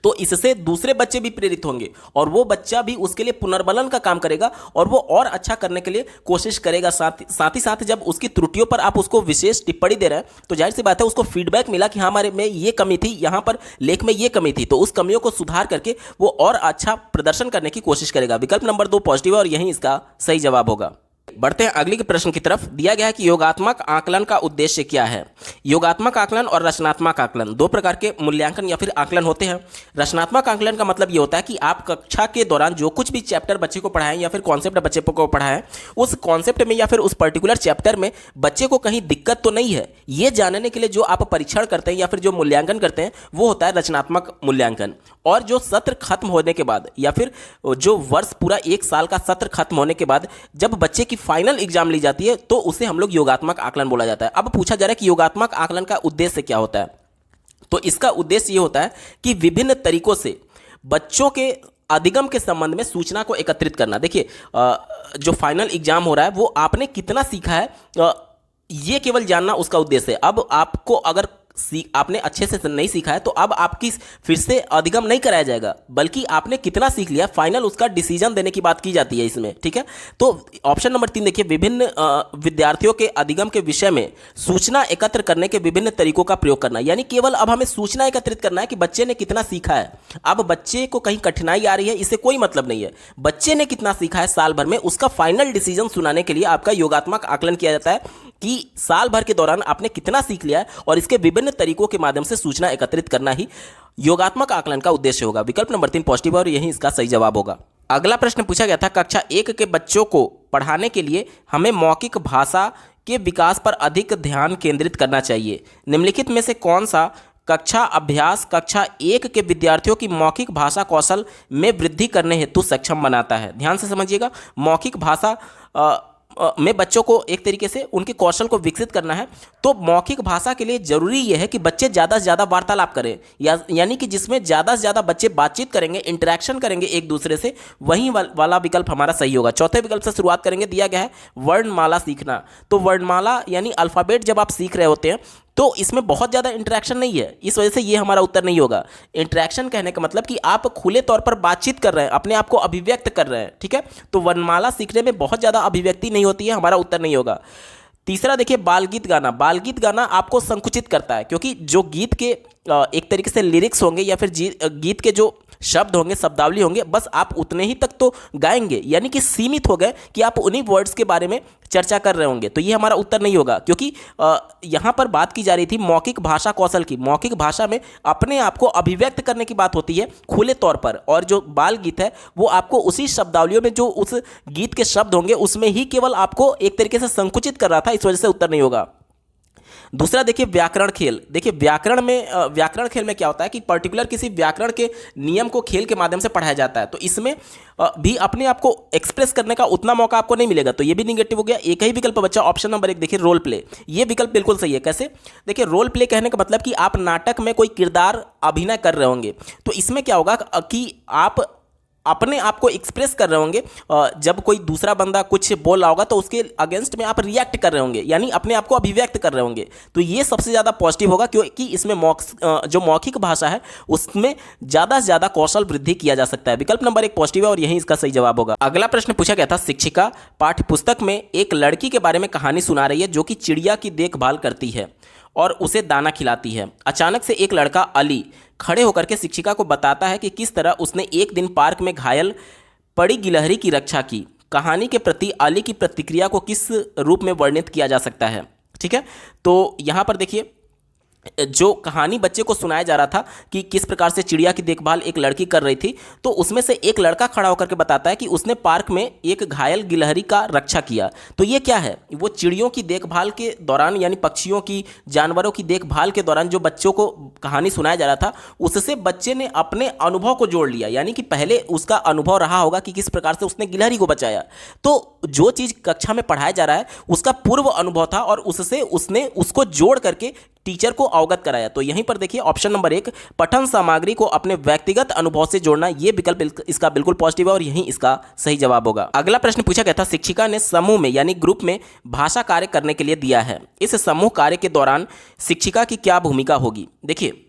तो इससे दूसरे बच्चे भी प्रेरित होंगे और वो बच्चा भी उसके लिए पुनर्बलन का काम करेगा और वो और अच्छा करने के लिए कोशिश करेगा। साथ ही साथ जब उसकी त्रुटियों पर आप उसको विशेष टिप्पणी दे रहे हैं तो जाहिर सी बात है उसको फीडबैक मिला कि हाँ हमारे में ये कमी थी, यहाँ पर लेख में ये कमी थी, तो उस कमियों को सुधार करके वो और अच्छा प्रदर्शन करने की कोशिश करेगा। विकल्प नंबर 2 पॉजिटिव है और यही इसका सही जवाब होगा। बढ़ते हैं अगले के प्रश्न की तरफ। दिया गया है कि योगात्मक आकलन का उद्देश्य क्या है। योगात्मक आकलन और रचनात्मक आकलन दो प्रकार के मूल्यांकन या फिर आकलन होते हैं। रचनात्मक आकलन का मतलब ये होता है कि आप कक्षा के दौरान जो कुछ भी चैप्टर बच्चे को पढ़ाएं या फिर कॉन्सेप्ट बच्चे को पढ़ाएं, उस कॉन्सेप्ट में या फिर उस पर्टिकुलर चैप्टर में बच्चे को कहीं दिक्कत तो नहीं है, ये जानने के लिए जो आप परीक्षण करते हैं या फिर जो मूल्यांकन करते हैं वो होता है रचनात्मक मूल्यांकन। और जो सत्र खत्म होने के बाद या फिर जो वर्ष पूरा 1 साल का सत्र खत्म होने के बाद जब बच्चे की फाइनल एग्जाम ली जाती है तो उसे हम लोग योगात्मक आकलन बोला जाता है। अब पूछा जा रहा है कि योगात्मक आकलन का उद्देश्य क्या होता है। तो इसका उद्देश्य ये होता है कि विभिन्न तरीकों से बच्चों के अधिगम के संबंध में सूचना को एकत्रित करना। देखिए जो फाइनल एग्जाम हो रहा है वो आपने कितना सीखा है ये केवल जानना उसका उद्देश्य है। अब आपको अगर आपने अच्छे से नहीं सीखा है तो अब आपकी फिर से अधिगम नहीं कराया जाएगा, बल्कि आपने कितना सीख लिया फाइनल उसका डिसीजन देने की बात की जाती है इसमें। ठीक है, तो ऑप्शन नंबर 3 देखिए, विभिन्न विद्यार्थियों के अधिगम के विषय में सूचना एकत्र करने के विभिन्न तरीकों का प्रयोग करना। यानी केवल अब हमें सूचना एकत्रित करना है कि बच्चे ने कितना सीखा है। अब बच्चे को कहीं कठिनाई आ रही है इससे कोई मतलब नहीं है, बच्चे ने कितना सीखा है साल भर में उसका फाइनल डिसीजन सुनाने के लिए आपका योगात्मक आकलन किया जाता है कि साल भर के दौरान आपने कितना सीख लिया है और इसके विभिन्न तरीकों के माध्यम से सूचना एकत्रित करना ही योगात्मक आकलन का उद्देश्य होगा। विकल्प नंबर 3 पॉजिटिव और यही इसका सही जवाब होगा। अगला प्रश्न पूछा गया था, कक्षा 1 के बच्चों को पढ़ाने के लिए हमें मौखिक भाषा के विकास पर अधिक ध्यान केंद्रित करना चाहिए। निम्नलिखित में से कौन सा कक्षा अभ्यास कक्षा 1 के विद्यार्थियों की मौखिक भाषा कौशल में वृद्धि करने हेतु सक्षम बनाता है। ध्यान से समझिएगा, मौखिक भाषा में बच्चों को एक तरीके से उनके कौशल को विकसित करना है तो मौखिक भाषा के लिए जरूरी यह है कि बच्चे ज़्यादा से ज़्यादा वार्तालाप करें, यानी कि जिसमें ज़्यादा से ज़्यादा बच्चे बातचीत करेंगे, इंटरेक्शन करेंगे एक दूसरे से, वही वाला विकल्प हमारा सही होगा। चौथे विकल्प से शुरुआत करेंगे। दिया गया है वर्णमाला सीखना। तो वर्णमाला यानी अल्फ़ाबेट जब आप सीख रहे होते हैं तो इसमें बहुत ज़्यादा इंटरेक्शन नहीं है, इस वजह से ये हमारा उत्तर नहीं होगा। इंटरेक्शन कहने का मतलब कि आप खुले तौर पर बातचीत कर रहे हैं, अपने आप को अभिव्यक्त कर रहे हैं। ठीक है, तो वर्णमाला सीखने में बहुत ज़्यादा अभिव्यक्ति नहीं होती है, हमारा उत्तर नहीं होगा। तीसरा देखिए, बाल गीत गाना। बाल गीत गाना आपको संकुचित करता है क्योंकि जो गीत के एक तरीके से लिरिक्स होंगे या फिर गीत के जो शब्द होंगे, शब्दावली होंगे, बस आप उतने ही तक तो गाएंगे, यानी कि सीमित हो गए कि आप उन्हीं वर्ड्स के बारे में चर्चा कर रहे होंगे। तो ये हमारा उत्तर नहीं होगा क्योंकि यहाँ पर बात की जा रही थी मौखिक भाषा कौशल की। मौखिक भाषा में अपने आप को अभिव्यक्त करने की बात होती है खुले तौर पर, और जो बाल गीत है वो आपको उसी शब्दावलियों में जो उस गीत के शब्द होंगे उसमें ही केवल आपको एक तरीके से संकुचित कर रहा था, इस वजह से उत्तर नहीं होगा। दूसरा देखिए, व्याकरण खेल। देखिए व्याकरण खेल में क्या होता है कि पर्टिकुलर किसी व्याकरण के नियम को खेल के माध्यम से पढ़ाया जाता है, तो इसमें भी अपने आप को एक्सप्रेस करने का उतना मौका आपको नहीं मिलेगा, तो ये भी निगेटिव हो गया। एक ही विकल्प बचा ऑप्शन नंबर 1 देखिए, रोल प्ले। ये विकल्प बिल्कुल सही है। कैसे? देखिए रोल प्ले कहने का मतलब कि आप नाटक में कोई किरदार अभिनय कर रहे होंगे, तो इसमें क्या होगा कि आप अपने आप को एक्सप्रेस कर रहे होंगे। जब कोई दूसरा बंदा कुछ बोल रहा होगा तो उसके अगेंस्ट में आप रिएक्ट कर रहे होंगे, यानी अपने आप को अभिव्यक्त कर रहे होंगे। तो ये सबसे ज़्यादा पॉजिटिव होगा क्योंकि इसमें जो मौखिक भाषा है उसमें ज़्यादा से ज़्यादा कौशल वृद्धि किया जा सकता है। विकल्प नंबर 1 पॉजिटिव है और यही इसका सही जवाब होगा। अगला प्रश्न पूछा गया था, शिक्षिका पाठ्यपुस्तक में एक लड़की के बारे में कहानी सुना रही है जो कि चिड़िया की देखभाल करती है और उसे दाना खिलाती है। अचानक से एक लड़का अली खड़े होकर के शिक्षिका को बताता है कि किस तरह उसने एक दिन पार्क में घायल पड़ी गिलहरी की रक्षा की। कहानी के प्रति अली की प्रतिक्रिया को किस रूप में वर्णित किया जा सकता है? ठीक है, तो यहाँ पर देखिए जो कहानी बच्चे को सुनाया जा रहा था कि किस प्रकार से चिड़िया की देखभाल एक लड़की कर रही थी, तो उसमें से एक लड़का खड़ा होकर के बताता है कि उसने पार्क में एक घायल गिलहरी का रक्षा किया। तो ये क्या है? वो चिड़ियों की देखभाल के दौरान, यानी पक्षियों की, जानवरों की देखभाल के दौरान जो बच्चों को कहानी सुनाया जा रहा था उससे बच्चे ने अपने अनुभव को जोड़ लिया, यानी कि पहले उसका अनुभव रहा होगा कि किस प्रकार से उसने गिलहरी को बचाया। तो जो चीज़ कक्षा में पढ़ाया जा रहा है उसका पूर्व अनुभव था और उससे उसने उसको जोड़ करके टीचर को अवगत कराया। तो यहीं पर देखिए ऑप्शन नंबर 1 पठन सामग्री को अपने व्यक्तिगत अनुभव से जोड़ना, ये विकल्प इसका बिल्कुल पॉजिटिव है और यहीं इसका सही जवाब होगा। अगला प्रश्न पूछा गया था, शिक्षिका ने समूह में यानी ग्रुप में भाषा कार्य करने के लिए दिया है। इस समूह कार्य के दौरान शिक्षिका की क्या भूमिका होगी? देखिए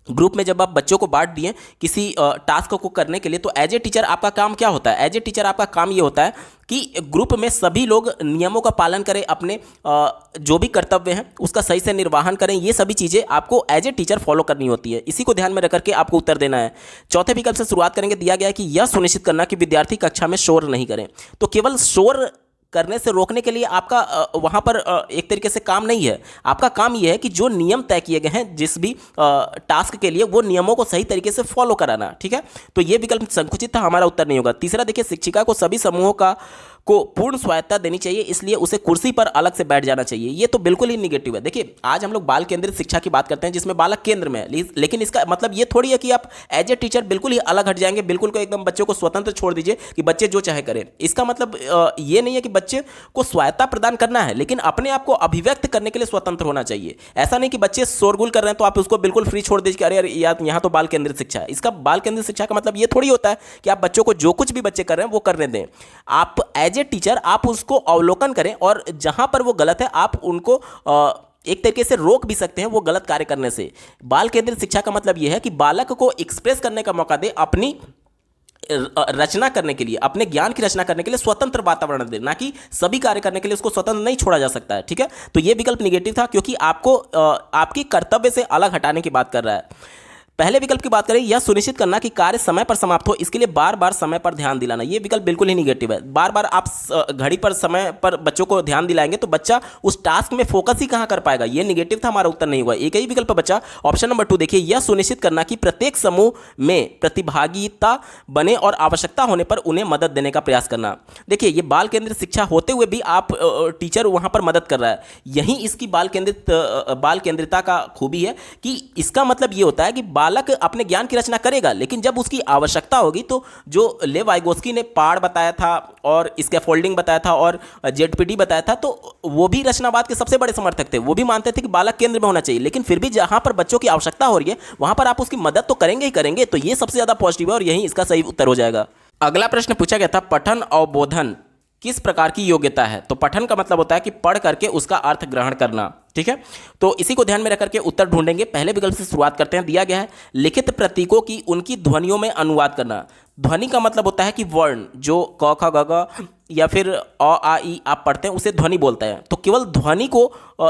ग्रुप में जब आप बच्चों को बांट दिए किसी टास्क को करने के लिए, तो एज ए टीचर आपका काम क्या होता है? एज ए टीचर आपका काम ये होता है कि ग्रुप में सभी लोग नियमों का पालन करें, अपने जो भी कर्तव्य हैं उसका सही से निर्वहन करें। ये सभी चीज़ें आपको एज ए टीचर फॉलो करनी होती है। इसी को ध्यान में रख करके आपको उत्तर देना है। चौथे विकल्प से शुरुआत करेंगे। दिया गया है कि यह सुनिश्चित करना कि विद्यार्थी कक्षा में शोर नहीं करें। तो केवल शोर करने से रोकने के लिए आपका वहाँ पर एक तरीके से काम नहीं है। आपका काम यह है कि जो नियम तय किए गए हैं जिस भी टास्क के लिए, वो नियमों को सही तरीके से फॉलो कराना। ठीक है, तो ये विकल्प संकुचित था, हमारा उत्तर नहीं होगा। तीसरा देखिए, शिक्षिका को सभी समूहों को पूर्ण स्वायत्ता देनी चाहिए, इसलिए उसे कुर्सी पर अलग से बैठ जाना चाहिए। ये तो बिल्कुल ही निगेटिव है। देखिए, आज हम लोग बाल केंद्रित शिक्षा की बात करते हैं जिसमें बालक केंद्र में है, लेकिन इसका मतलब ये थोड़ी है कि आप एज ए टीचर बिल्कुल ही अलग हट जाएंगे, बिल्कुल को एकदम बच्चों को स्वतंत्र छोड़ दीजिए कि बच्चे जो चाहे करें। इसका मतलब ये नहीं है कि बच्चे को स्वायत्ता प्रदान करना है, लेकिन अपने आप को अभिव्यक्त करने के लिए स्वतंत्र होना चाहिए। ऐसा नहीं कि बच्चे शोरगुल कर रहे हैं तो आप उसको बिल्कुल फ्री छोड़ दीजिए कि अरे यार यहाँ तो बाल केंद्रित शिक्षा है। इसका बाल केंद्रित शिक्षा का मतलब ये थोड़ी होता है कि आप बच्चों को जो कुछ भी बच्चे कर रहे हैं वो करने दें। आप एज ए टीचर आप उसको अवलोकन करें, और जहां पर वो गलत है आप उनको एक तरीके से रोक भी सकते हैं वो गलत कार्य करने से। बाल केंद्रित शिक्षा का मतलब यह है कि बालक को एक्सप्रेस करने का मौका दे, अपनी रचना करने के लिए, अपने ज्ञान की रचना करने के लिए स्वतंत्र वातावरण दे, ना कि सभी कार्य करने के लिए उसको स्वतंत्र नहीं छोड़ा जा सकता है। ठीक है, तो यह विकल्प निगेटिव था क्योंकि आपको आपकी कर्तव्य से अलग हटाने की बात कर रहा है। पहले विकल्प की बात करें, यह सुनिश्चित करना कि कार्य समय पर समाप्त हो, इसके लिए बार बार समय पर ध्यान दिलाना। यह विकल्प बिल्कुल ही निगेटिव है। बार बार आप घड़ी पर समय पर बच्चों को ध्यान दिलाएंगे तो बच्चा उस टास्क में फोकस ही कहां कर पाएगा। यह निगेटिव था, हमारा उत्तर नहीं हुआ। एक ही विकल्प बचा, ऑप्शन नंबर 2 देखिए, यह सुनिश्चित करना कि प्रत्येक समूह में प्रतिभागिता बने और आवश्यकता होने पर उन्हें मदद देने का प्रयास करना। देखिए, ये बाल केंद्रित शिक्षा होते हुए भी आप टीचर वहां पर मदद कर रहा है। यही इसकी बाल केंद्रिता का खूबी है कि इसका मतलब ये होता है कि बालक अपने ज्ञान की रचना करेगा, लेकिन जब उसकी आवश्यकता होगी तो जो लेव वाइगोस्की ने पाड़ बताया था और स्कैफोल्डिंग बताया था और जेडपीडी बताया था, तो वो भी रचनावाद के सबसे बड़े समर्थक थे। वो भी मानते थे कि बालक केंद्र में होना चाहिए, लेकिन फिर भी जहां पर बच्चों की आवश्यकता हो रही है वहां पर आप उसकी मदद तो करेंगे ही करेंगे। तो ये सबसे ज्यादा पॉजिटिव है और यही इसका सही उत्तर हो जाएगा। अगला प्रश्न पूछा गया था, पठन अवबोधन किस प्रकार की योग्यता है? तो पठन का मतलब होता है कि पढ़ करके उसका अर्थ ग्रहण करना। ठीक है, तो इसी को ध्यान में रख करके उत्तर ढूंढेंगे। पहले विकल्प से शुरुआत करते हैं। दिया गया है, लिखित प्रतीकों की उनकी ध्वनियों में अनुवाद करना। ध्वनि का मतलब होता है कि वर्ण, जो क ख ग घ या फिर अ आ ई आप पढ़ते हैं उसे ध्वनि बोलते हैं। तो केवल ध्वनि को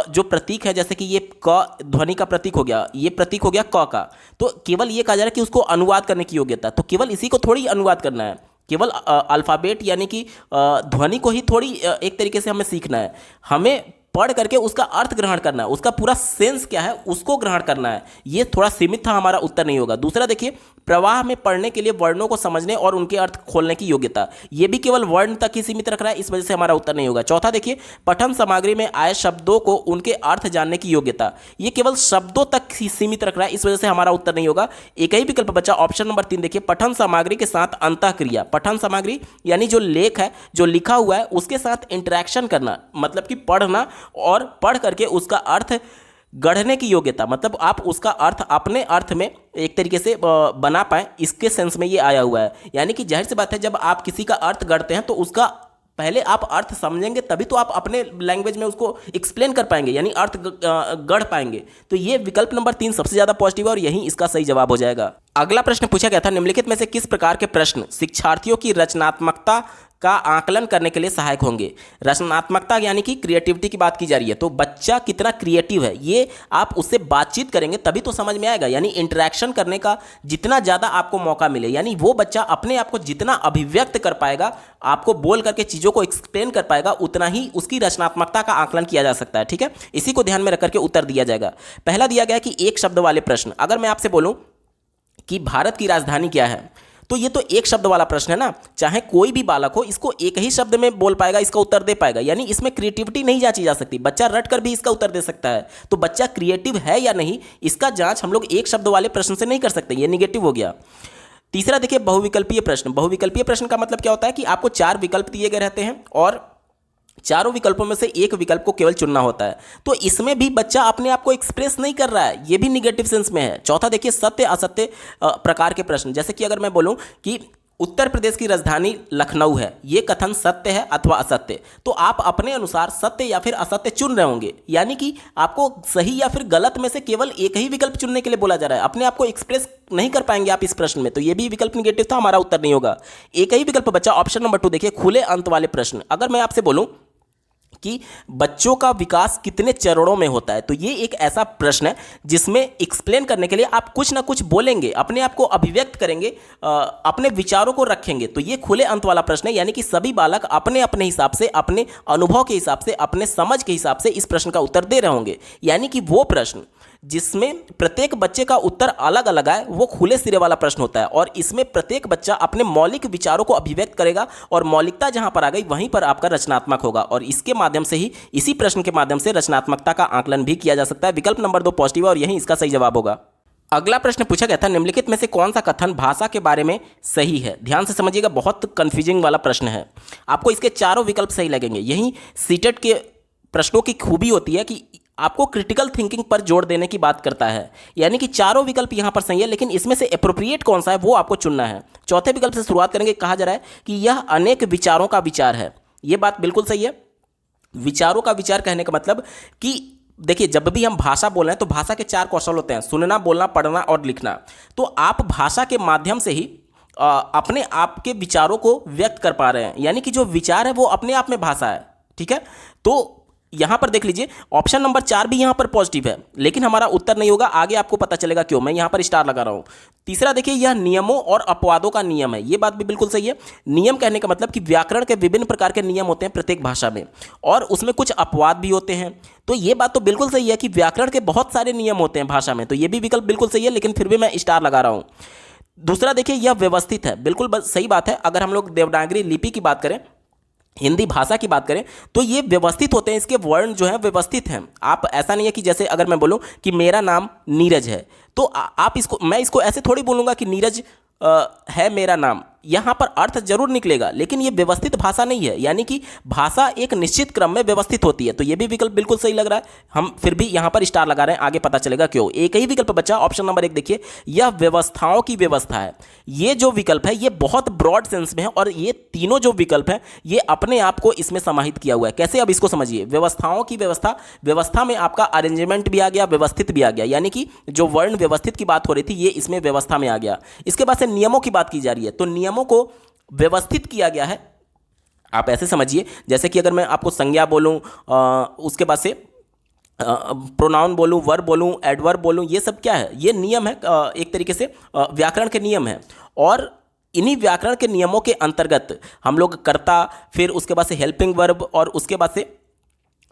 जो प्रतीक है, जैसे कि ये क ध्वनि का प्रतीक हो गया, ये प्रतीक हो गया क का, तो केवल ये कहा जा रहा है कि उसको अनुवाद करने की योग्यता। तो केवल इसी को थोड़ी अनुवाद करना है, केवल अल्फ़ाबेट यानी कि ध्वनि को ही थोड़ी एक तरीके से हमें सीखना है। हमें पढ़ करके उसका अर्थ ग्रहण करना है, उसका पूरा सेंस क्या है उसको ग्रहण करना है। ये थोड़ा सीमित था, हमारा उत्तर नहीं होगा। दूसरा देखिए, प्रवाह में पढ़ने के लिए वर्णों को समझने और उनके अर्थ खोलने की योग्यता, ये भी केवल वर्ण तक ही सीमित रख रहा है, इस वजह से हमारा उत्तर नहीं होगा। चौथा देखिए, पठन सामग्री में आए शब्दों को उनके अर्थ जानने की योग्यता, ये केवल शब्दों तक ही सीमित रख रहा है, इस वजह से हमारा उत्तर नहीं होगा। एक ही विकल्प बचा, ऑप्शन नंबर 3 देखिए, पठन सामग्री के साथ अंतःक्रिया। पठन सामग्री यानी जो लेख है, जो लिखा हुआ है उसके साथ इंटरेक्शन करना, मतलब कि पढ़ना और पढ़ करके उसका अर्थ गढ़ने की योग्यता, मतलब आप उसका अर्थ अपने अर्थ में एक तरीके से बना पाए, इसके सेंस में ये आया हुआ है। यानी कि जाहिर सी बात है, जब आप किसी का अर्थ गढ़ते हैं तो उसका पहले आप अर्थ समझेंगे, तभी तो आप अपने लैंग्वेज में उसको एक्सप्लेन कर पाएंगे, यानी अर्थ गढ़ पाएंगे। तो ये विकल्प नंबर 3 सबसे ज्यादा पॉजिटिव है और यही इसका सही जवाब हो जाएगा। अगला प्रश्न पूछा गया था, निम्नलिखित में से किस प्रकार के प्रश्न शिक्षार्थियों की रचनात्मकता का आकलन करने के लिए सहायक होंगे? रचनात्मकता यानी कि क्रिएटिविटी की बात की जा रही है, तो बच्चा कितना क्रिएटिव है ये आप उससे बातचीत करेंगे तभी तो समझ में आएगा। यानी इंटरेक्शन करने का जितना ज़्यादा आपको मौका मिले, यानी वो बच्चा अपने आप को जितना अभिव्यक्त कर पाएगा, आपको बोल करके चीज़ों को एक्सप्लेन कर पाएगा, उतना ही उसकी रचनात्मकता का आकलन किया जा सकता है। ठीक है, इसी को ध्यान में रख करके उत्तर दिया जाएगा। पहला दिया गया कि एक शब्द वाले प्रश्न, अगर मैं आपसे बोलूं कि भारत की राजधानी क्या है, तो ये तो एक शब्द वाला प्रश्न है ना, चाहे कोई भी बालक हो इसको एक ही शब्द में बोल पाएगा, इसका उत्तर दे पाएगा, यानी इसमें क्रिएटिविटी नहीं जांची जा सकती, बच्चा रट कर भी इसका उत्तर दे सकता है। तो बच्चा क्रिएटिव है या नहीं, इसका जांच हम लोग एक शब्द वाले प्रश्न से नहीं कर सकते, ये निगेटिव हो गया। तीसरा देखिए, बहुविकल्पीय प्रश्न। बहुविकल्पीय प्रश्न का मतलब क्या होता है कि आपको 4 विकल्प दिए गए रहते हैं और चारों विकल्पों में से एक विकल्प को केवल चुनना होता है, तो इसमें भी बच्चा अपने आप को एक्सप्रेस नहीं कर रहा है, ये भी निगेटिव सेंस में है। चौथा देखिए, सत्य असत्य प्रकार के प्रश्न, जैसे कि अगर मैं बोलूं कि उत्तर प्रदेश की राजधानी लखनऊ है, ये कथन सत्य है अथवा असत्य। तो आप अपने अनुसार सत्य या फिर असत्य चुन रहे होंगे, यानी कि आपको सही या फिर गलत में से केवल एक ही विकल्प चुनने के लिए बोला जा रहा है। अपने आप को एक्सप्रेस नहीं कर पाएंगे आप इस प्रश्न में, तो ये भी विकल्प निगेटिव था, हमारा उत्तर नहीं होगा। एक ही विकल्प बचा ऑप्शन नंबर 2। देखिए, खुले अंत वाले प्रश्न। अगर मैं आपसे बोलूं कि बच्चों का विकास कितने चरणों में होता है, तो ये एक ऐसा प्रश्न है जिसमें एक्सप्लेन करने के लिए आप कुछ ना कुछ बोलेंगे, अपने आप को अभिव्यक्त करेंगे, अपने विचारों को रखेंगे। तो ये खुले अंत वाला प्रश्न है, यानी कि सभी बालक अपने अपने हिसाब से, अपने अनुभव के हिसाब से, अपने समझ के हिसाब से इस प्रश्न का उत्तर दे रहे होंगे। यानी कि वो प्रश्न जिसमें प्रत्येक बच्चे का उत्तर अलग अलग आए, वो खुले सिरे वाला प्रश्न होता है। और इसमें प्रत्येक बच्चा अपने मौलिक विचारों को अभिव्यक्त करेगा, और मौलिकता जहां पर आ गई वहीं पर आपका रचनात्मक होगा। और इसके माध्यम से ही, इसी प्रश्न के माध्यम से रचनात्मकता का आकलन भी किया जा सकता है। विकल्प नंबर 2 पॉजिटिव है और यही इसका सही जवाब होगा। अगला प्रश्न पूछा गया था, निम्नलिखित में से कौन सा कथन भाषा के बारे में सही है। ध्यान से समझिएगा, बहुत कंफ्यूजिंग वाला प्रश्न है। आपको इसके चारों विकल्प सही लगेंगे। यही सीटेट के प्रश्नों की खूबी होती है कि आपको क्रिटिकल थिंकिंग पर जोर देने की बात करता है। यानी कि चारों विकल्प यहां पर सही है, लेकिन इसमें से एप्रोप्रिएट कौन सा है वो आपको चुनना है। चौथे विकल्प से शुरुआत करेंगे। कहा जा रहा है कि यह अनेक विचारों का विचार है। यह बात बिल्कुल सही है। विचारों का विचार कहने का मतलब कि देखिए, जब भी हम भाषा बोल रहे हैं तो भाषा के 4 कौशल होते हैं, सुनना, बोलना, पढ़ना और लिखना। तो आप भाषा के माध्यम से ही अपने आप के विचारों को व्यक्त कर पा रहे हैं। यानी कि जो विचार है वो अपने आप में भाषा है। ठीक है, तो यहां पर देख लीजिए, ऑप्शन नंबर 4 भी यहां पर पॉजिटिव है, लेकिन हमारा उत्तर नहीं होगा। आगे आपको पता चलेगा क्यों। मैं यहां पर स्टार लगा रहा हूं। तीसरा देखिए, यह नियमों और अपवादों का नियम है। यह बात भी बिल्कुल सही है। नियम कहने का मतलब कि व्याकरण के विभिन्न प्रकार के नियम होते हैं प्रत्येक भाषा में, और उसमें कुछ अपवाद भी होते हैं। तो यह बात तो बिल्कुल सही है कि व्याकरण के बहुत सारे नियम होते हैं भाषा में। तो यह भी विकल्प बिल्कुल सही है, लेकिन फिर भी मैं स्टार लगा रहा हूं। दूसरा देखिए, यह व्यवस्थित है। बिल्कुल सही बात है। अगर हम लोग देवनागरी लिपि की बात करें, हिंदी भाषा की बात करें, तो ये व्यवस्थित होते हैं। इसके वर्ण जो है व्यवस्थित हैं। आप ऐसा नहीं है कि जैसे अगर मैं बोलूं कि मेरा नाम नीरज है, तो आप इसको, मैं इसको ऐसे थोड़ी बोलूंगा कि नीरज है मेरा नाम। यहां पर अर्थ जरूर निकलेगा, लेकिन ये व्यवस्थित भाषा नहीं है। यानी कि भाषा एक निश्चित क्रम में व्यवस्थित होती है। तो ये भी विकल्प बिल्कुल सही लग रहा है। हम फिर भी यहां पर स्टार लगा रहे हैं, आगे पता चलेगा क्यों। एक ही विकल्प बचा, ऑप्शन नंबर 1। देखिए, यह व्यवस्थाओं की व्यवस्था है। ये जो विकल्प है ये बहुत ब्रॉड सेंस में है, और ये तीनों जो विकल्प है ये अपने आप को इसमें समाहित किया हुआ है। कैसे, अब इसको समझिए। व्यवस्थाओं की व्यवस्था, व्यवस्था में आपका अरेंजमेंट भी आ गया, व्यवस्थित भी आ गया। यानी कि जो वर्ण व्यवस्थित की बात हो रही थी, ये इसमें व्यवस्था में आ गया। इसके बाद से नियमों की बात की जा रही है, तो नियमों को व्यवस्थित किया गया है। आप ऐसे समझिए, जैसे कि अगर मैं आपको संज्ञा बोलूं, उसके बाद से प्रोनाउन बोलूं, वर्ब बोलूं, एडवर्ब बोलूं, ये सब क्या है, ये नियम है। एक तरीके से व्याकरण के नियम है। और इन्हीं व्याकरण के नियमों के अंतर्गत हम लोग कर्ता, फिर उसके बाद से हेल्पिंग वर्ब, और उसके बाद से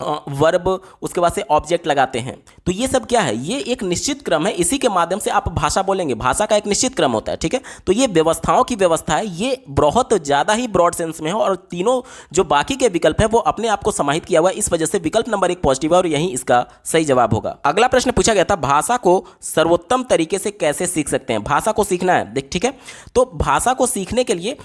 वर्ब, उसके बाद से ऑब्जेक्ट लगाते हैं। तो ये सब क्या है, ये एक निश्चित क्रम है। इसी के माध्यम से आप भाषा बोलेंगे। भाषा का एक निश्चित क्रम होता है। ठीक है, तो ये व्यवस्थाओं की व्यवस्था है। ये बहुत ज़्यादा ही ब्रॉड सेंस में है, और तीनों जो बाकी के विकल्प है वो अपने आप को समाहित किया हुआ है। इस वजह से विकल्प नंबर 1 पॉजिटिव है, और यही इसका सही जवाब होगा। अगला प्रश्न पूछा गया था, भाषा को सर्वोत्तम तरीके से कैसे सीख सकते हैं। भाषा को सीखना है, देख, ठीक है, तो भाषा को सीखने के लिए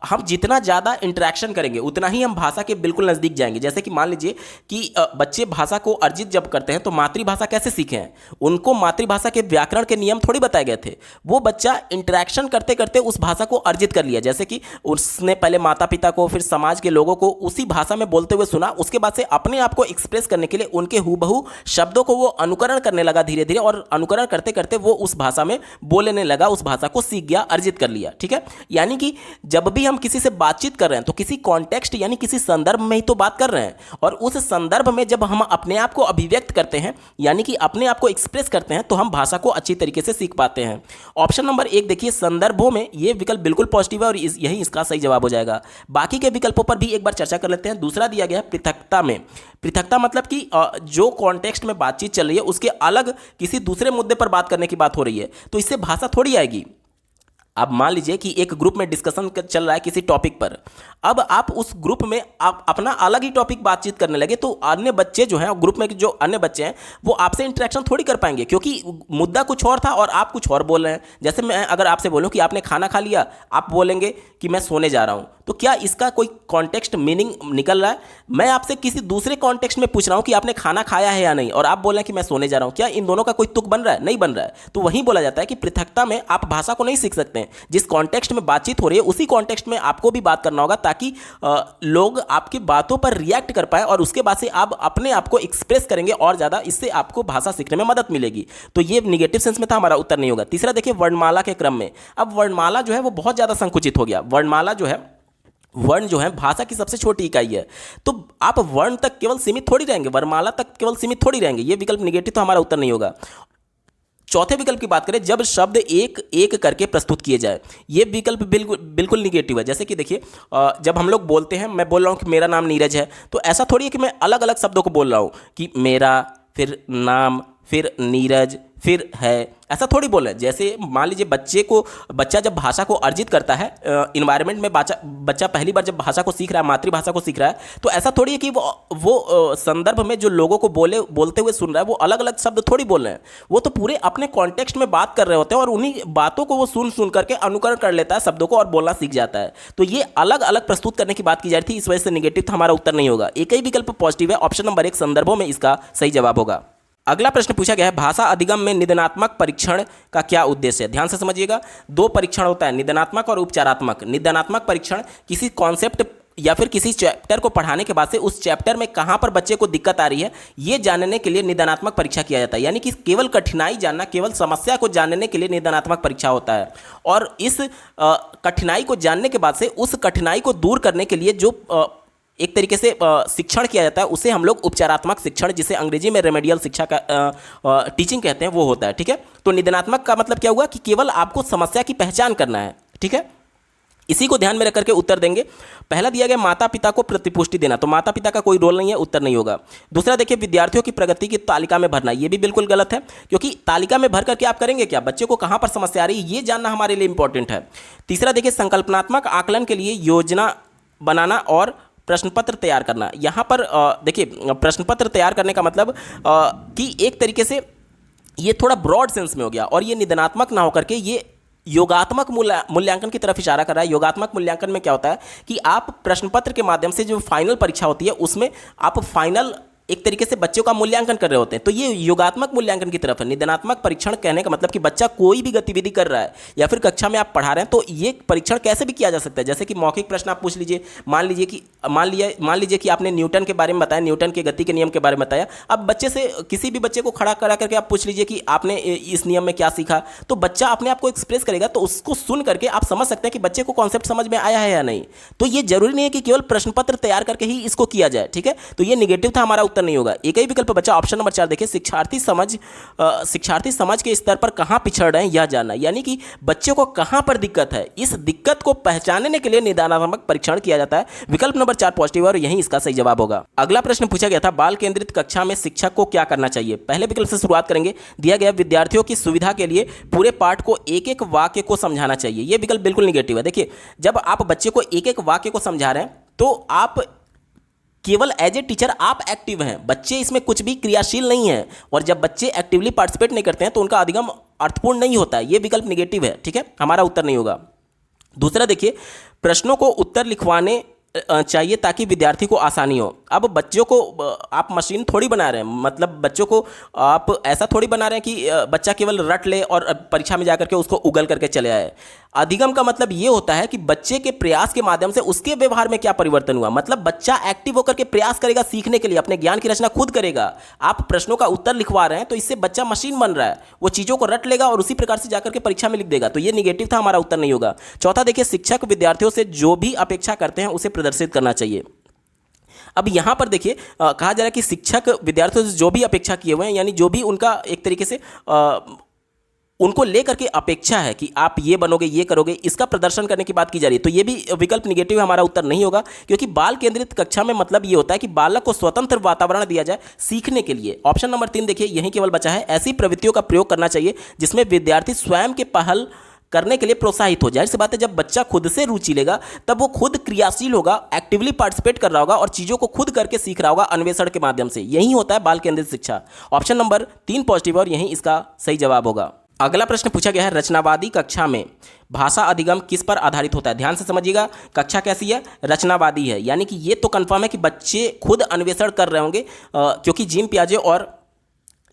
हम जितना ज़्यादा इंटरेक्शन करेंगे उतना ही हम भाषा के बिल्कुल नज़दीक जाएंगे। जैसे कि मान लीजिए कि बच्चे भाषा को अर्जित जब करते हैं तो मातृभाषा कैसे सीखे हैं, उनको मातृभाषा के व्याकरण के नियम थोड़ी बताए गए थे। वो बच्चा इंटरेक्शन करते करते उस भाषा को अर्जित कर लिया। जैसे कि उसने पहले माता पिता को, फिर समाज के लोगों को उसी भाषा में बोलते हुए सुना, उसके बाद से अपने आप को एक्सप्रेस करने के लिए उनके हूबहू शब्दों को वो अनुकरण करने लगा धीरे धीरे, और अनुकरण करते करते वो उस भाषा में बोलने लगा, उस भाषा को सीख गया, अर्जित कर लिया। ठीक है, यानी कि जब भी हम किसी से बातचीत कर रहे हैं तो किसी कॉन्टेक्स्ट यानी किसी संदर्भ में ही तो बात कर रहे हैं, और उस संदर्भ में जब हम अपने आप को अभिव्यक्त करते हैं, यानी कि अपने आप को एक्सप्रेस करते हैं, तो हम भाषा को अच्छी तरीके से सीख पाते हैं। ऑप्शन नंबर 1 देखिए, संदर्भों में ये विकल्प बिल्कुल पॉजिटिव है, और यही इसका सही जवाब हो जाएगा। बाकी के विकल्पों पर भी एक बार चर्चा कर लेते हैं। दूसरा दिया गया है पृथकता में। पृथकता मतलब कि जो कॉन्टेक्स्ट में बातचीत चल रही है उसके अलग किसी दूसरे मुद्दे पर बात करने की बात हो रही है, तो इससे भाषा थोड़ी आएगी। अब मान लीजिए कि एक ग्रुप में डिस्कशन चल रहा है किसी टॉपिक पर। अब आप उस ग्रुप में आप अपना अलग ही टॉपिक बातचीत करने लगे, तो अन्य बच्चे जो हैं, ग्रुप में जो अन्य बच्चे हैं, वो आपसे इंटरेक्शन थोड़ी कर पाएंगे, क्योंकि मुद्दा कुछ और था और आप कुछ और बोल रहे हैं। जैसे मैं अगर आपसे बोलूं कि आपने खाना खा लिया, आप बोलेंगे कि मैं सोने जा रहा हूं, तो क्या इसका कोई कॉन्टेक्स्ट मीनिंग निकल रहा है? मैं आपसे किसी दूसरे कॉन्टेक्स्ट में पूछ रहा हूं कि आपने खाना खाया है या नहीं, और आप बोल रहे हैं कि मैं सोने जा रहा हूं। क्या इन दोनों का कोई तुक बन रहा है? नहीं बन रहा है। तो वहीं बोला जाता है कि पृथकता में आप भाषा को नहीं सीख सकते हैं। जिस कॉन्टेक्स्ट में बातचीत हो रही है उसी कॉन्टेक्स्ट में आपको भी बात करना होगा, ताकि लोग आपकी बातों पर रिएक्ट कर पाए और उसके बाद से आप अपने आप को एक्सप्रेस करेंगे और ज़्यादा, इससे आपको भाषा सीखने में मदद मिलेगी। तो ये निगेटिव सेंस में था, हमारा उत्तर नहीं होगा। तीसरा देखिए, वर्णमाला के क्रम में। अब वर्णमाला जो है वो बहुत ज़्यादा संकुचित हो गया। वर्णमाला जो है, वर्ण जो है भाषा की सबसे छोटी इकाई है, तो आप वर्ण तक केवल सीमित थोड़ी रहेंगे, वर्णमाला तक केवल सीमित थोड़ी रहेंगे। ये विकल्प निगेटिव, तो हमारा उत्तर नहीं होगा। चौथे विकल्प की बात करें, जब शब्द एक एक करके प्रस्तुत किए जाए, ये विकल्प बिल्कुल बिल्कुल निगेटिव है। जैसे कि देखिए, जब हम लोग बोलते हैं, मैं बोल रहा हूँ कि मेरा नाम नीरज है, तो ऐसा थोड़ी है कि मैं अलग अलग शब्दों को बोल रहा हूँ कि मेरा, फिर नाम, फिर नीरज, फिर है, ऐसा थोड़ी बोल रहे हैं। जैसे मान लीजिए बच्चा जब भाषा को अर्जित करता है इन्वायरमेंट में, बच्चा पहली बार जब भाषा को सीख रहा है, मातृभाषा को सीख रहा है, तो ऐसा थोड़ी है कि वो संदर्भ में जो लोगों को बोलते हुए सुन रहा है वो अलग अलग शब्द थोड़ी बोल रहे हैं। वो तो पूरे अपने कॉन्टेक्स्ट में बात कर रहे होते हैं और उन्हीं बातों को वो सुन करके अनुकरण कर लेता है शब्दों को और बोलना सीख जाता है। तो ये अलग अलग प्रस्तुत करने की बात की जा रही थी, इस वजह से निगेटिव था, हमारा उत्तर नहीं होगा। एक ही विकल्प पॉजिटिव है, ऑप्शन नंबर 1 संदर्भों में इसका सही जवाब होगा। अगला प्रश्न पूछा गया है, भाषा अधिगम में निदानात्मक परीक्षण का क्या उद्देश्य है? ध्यान से समझिएगा, 2 परीक्षण होता है, निदानात्मक और उपचारात्मक। निदानात्मक परीक्षण किसी कॉन्सेप्ट या फिर किसी चैप्टर को पढ़ाने के बाद से उस चैप्टर में कहाँ पर बच्चे को दिक्कत आ रही है, ये जानने के लिए निदानात्मक परीक्षा किया जाता है। यानी कि केवल कठिनाई जानना, केवल समस्या को जानने के लिए निदानात्मक परीक्षा होता है। और इस कठिनाई को जानने के बाद से उस कठिनाई को दूर करने के लिए जो एक तरीके से शिक्षण किया जाता है, उसे हम लोग उपचारात्मक शिक्षण, जिसे अंग्रेजी में रेमेडियल शिक्षा का टीचिंग कहते हैं, वो होता है। ठीक है, तो निदानात्मक का मतलब क्या हुआ कि केवल आपको समस्या की पहचान करना है। ठीक है, इसी को ध्यान में रख करके उत्तर देंगे। पहला दिया गया, माता पिता को प्रतिपुष्टि देना, तो माता पिता का कोई रोल नहीं है, उत्तर नहीं होगा। दूसरा देखिए, विद्यार्थियों की प्रगति की तालिका में भरना, ये भी बिल्कुल गलत है, क्योंकि तालिका में भर करके आप करेंगे क्या? बच्चे को कहाँ पर समस्या आ रही है ये जानना हमारे लिए इंपॉर्टेंट है। तीसरा देखिए, संकल्पनात्मक आकलन के लिए योजना बनाना और प्रश्न पत्र तैयार करना। यहाँ पर देखिए, प्रश्न पत्र तैयार करने का मतलब कि एक तरीके से ये थोड़ा ब्रॉड सेंस में हो गया, और ये निदानात्मक ना होकर के ये योगात्मक मूल्यांकन की तरफ इशारा कर रहा है। योगात्मक मूल्यांकन में क्या होता है कि आप प्रश्न पत्र के माध्यम से जो फाइनल परीक्षा होती है उसमें आप फाइनल एक तरीके से बच्चों का मूल्यांकन कर रहे होते हैं, तो ये योगात्मक मूल्यांकन की तरफ है। निदानात्मक परीक्षण कहने का मतलब कि बच्चा कोई भी गतिविधि कर रहा है या फिर कक्षा में आप पढ़ा रहे हैं, तो ये परीक्षण कैसे भी किया जा सकता है। जैसे कि मौखिक प्रश्न आप पूछ लीजिए, मान लीजिए कि आपने न्यूटन के बारे में बताया, न्यूटन के गति के नियम के बारे में बताया। अब बच्चे से, किसी भी बच्चे को खड़ा करा करके आप पूछ लीजिए कि आपने इस नियम में क्या सीखा, तो बच्चा अपने आप को एक्सप्रेस करेगा, तो उसको सुन करके आप समझ सकते हैं कि बच्चे को कॉन्सेप्ट समझ में आया है या नहीं। तो ये जरूरी नहीं है कि केवल प्रश्न पत्र तैयार करके ही इसको किया जाए। ठीक है, तो ये निगेटिव था, हमारा उत्तर नहीं होगा। एक ही विकल्प बचा, ऑप्शन नंबर 4 देखिए, शिक्षार्थी समझ के स्तर पर कहां पिछड़ रहे हैं यह जानना, यानी कि बच्चे को कहां पर दिक्कत है, इस दिक्कत को पहचानने के लिए निदानात्मक परीक्षण किया जाता है। विकल्प नंबर 4 पॉजिटिव है और यही इसका सही जवाब होगा। अगला प्रश्न पूछा गया था, बाल केंद्रित कक्षा में शिक्षक को क्या करना चाहिए? पहले विकल्प से शुरुआत करेंगे। दिया गया, विद्यार्थियों की सुविधा के लिए पूरे पाठ को एक एक वाक्य को समझाना चाहिए। यह विकल्प बिल्कुल निगेटिव है। देखिए, जब आप बच्चे को एक एक वाक्य को समझा रहे हैं तो आप केवल एज ए टीचर आप एक्टिव हैं, बच्चे इसमें कुछ भी क्रियाशील नहीं है, और जब बच्चे एक्टिवली पार्टिसिपेट नहीं करते हैं तो उनका अधिगम अर्थपूर्ण नहीं होता है। यह विकल्प निगेटिव है। ठीक है, हमारा उत्तर नहीं होगा। दूसरा देखिए, प्रश्नों को उत्तर लिखवाने चाहिए ताकि विद्यार्थी को आसानी हो। अब बच्चों को आप मशीन थोड़ी बना रहे हैं, मतलब बच्चों को आप ऐसा थोड़ी बना रहे हैं कि बच्चा केवल रट ले और परीक्षा में जाकर के उसको उगल करके चले आए। अधिगम का मतलब ये होता है कि बच्चे के प्रयास के माध्यम से उसके व्यवहार में क्या परिवर्तन हुआ, मतलब बच्चा एक्टिव होकर के प्रयास करेगा सीखने के लिए, अपने ज्ञान की रचना खुद करेगा। आप प्रश्नों का उत्तर लिखवा रहे हैं तो इससे बच्चा मशीन बन रहा है, वो चीज़ों को रट लेगा और उसी प्रकार से जाकर के परीक्षा में लिख देगा। तो ये निगेटिव था, हमारा उत्तर नहीं होगा। चौथा देखिए, शिक्षक विद्यार्थियों से जो भी अपेक्षा करते हैं उसे प्रदर्शित करना चाहिए। अब यहाँ पर देखिए, कहा जा रहा है कि शिक्षक विद्यार्थियों से जो भी अपेक्षा किए हुए हैं, यानी जो भी उनका एक तरीके से उनको लेकर के अपेक्षा है कि आप ये बनोगे, ये करोगे, इसका प्रदर्शन करने की बात की जा रही है। तो ये भी विकल्प निगेटिव है, हमारा उत्तर नहीं होगा, क्योंकि बाल केंद्रित कक्षा में मतलब ये होता है कि बालक को स्वतंत्र वातावरण दिया जाए सीखने के लिए। ऑप्शन नंबर 3 देखिए, यही केवल बचा है, ऐसी प्रवृत्तियों का प्रयोग करना चाहिए जिसमें विद्यार्थी स्वयं के पहल करने के लिए प्रोत्साहित हो। जाहिर सी बात है, जब बच्चा खुद से रुचि लेगा तब वो खुद क्रियाशील होगा, एक्टिवली पार्टिसिपेट कर रहा होगा और चीज़ों को खुद करके सीख रहा होगा अन्वेषण के माध्यम से। यही होता है बाल केंद्रित शिक्षा। ऑप्शन नंबर 3 पॉजिटिव और यही इसका सही जवाब होगा। अगला प्रश्न पूछा गया है, रचनावादी कक्षा में भाषा अधिगम किस पर आधारित होता है। ध्यान से समझिएगा, कक्षा कैसी है, रचनावादी है, यानी कि ये तो कंफर्म है कि बच्चे खुद अन्वेषण कर रहे होंगे, क्योंकि जीन पियाजे और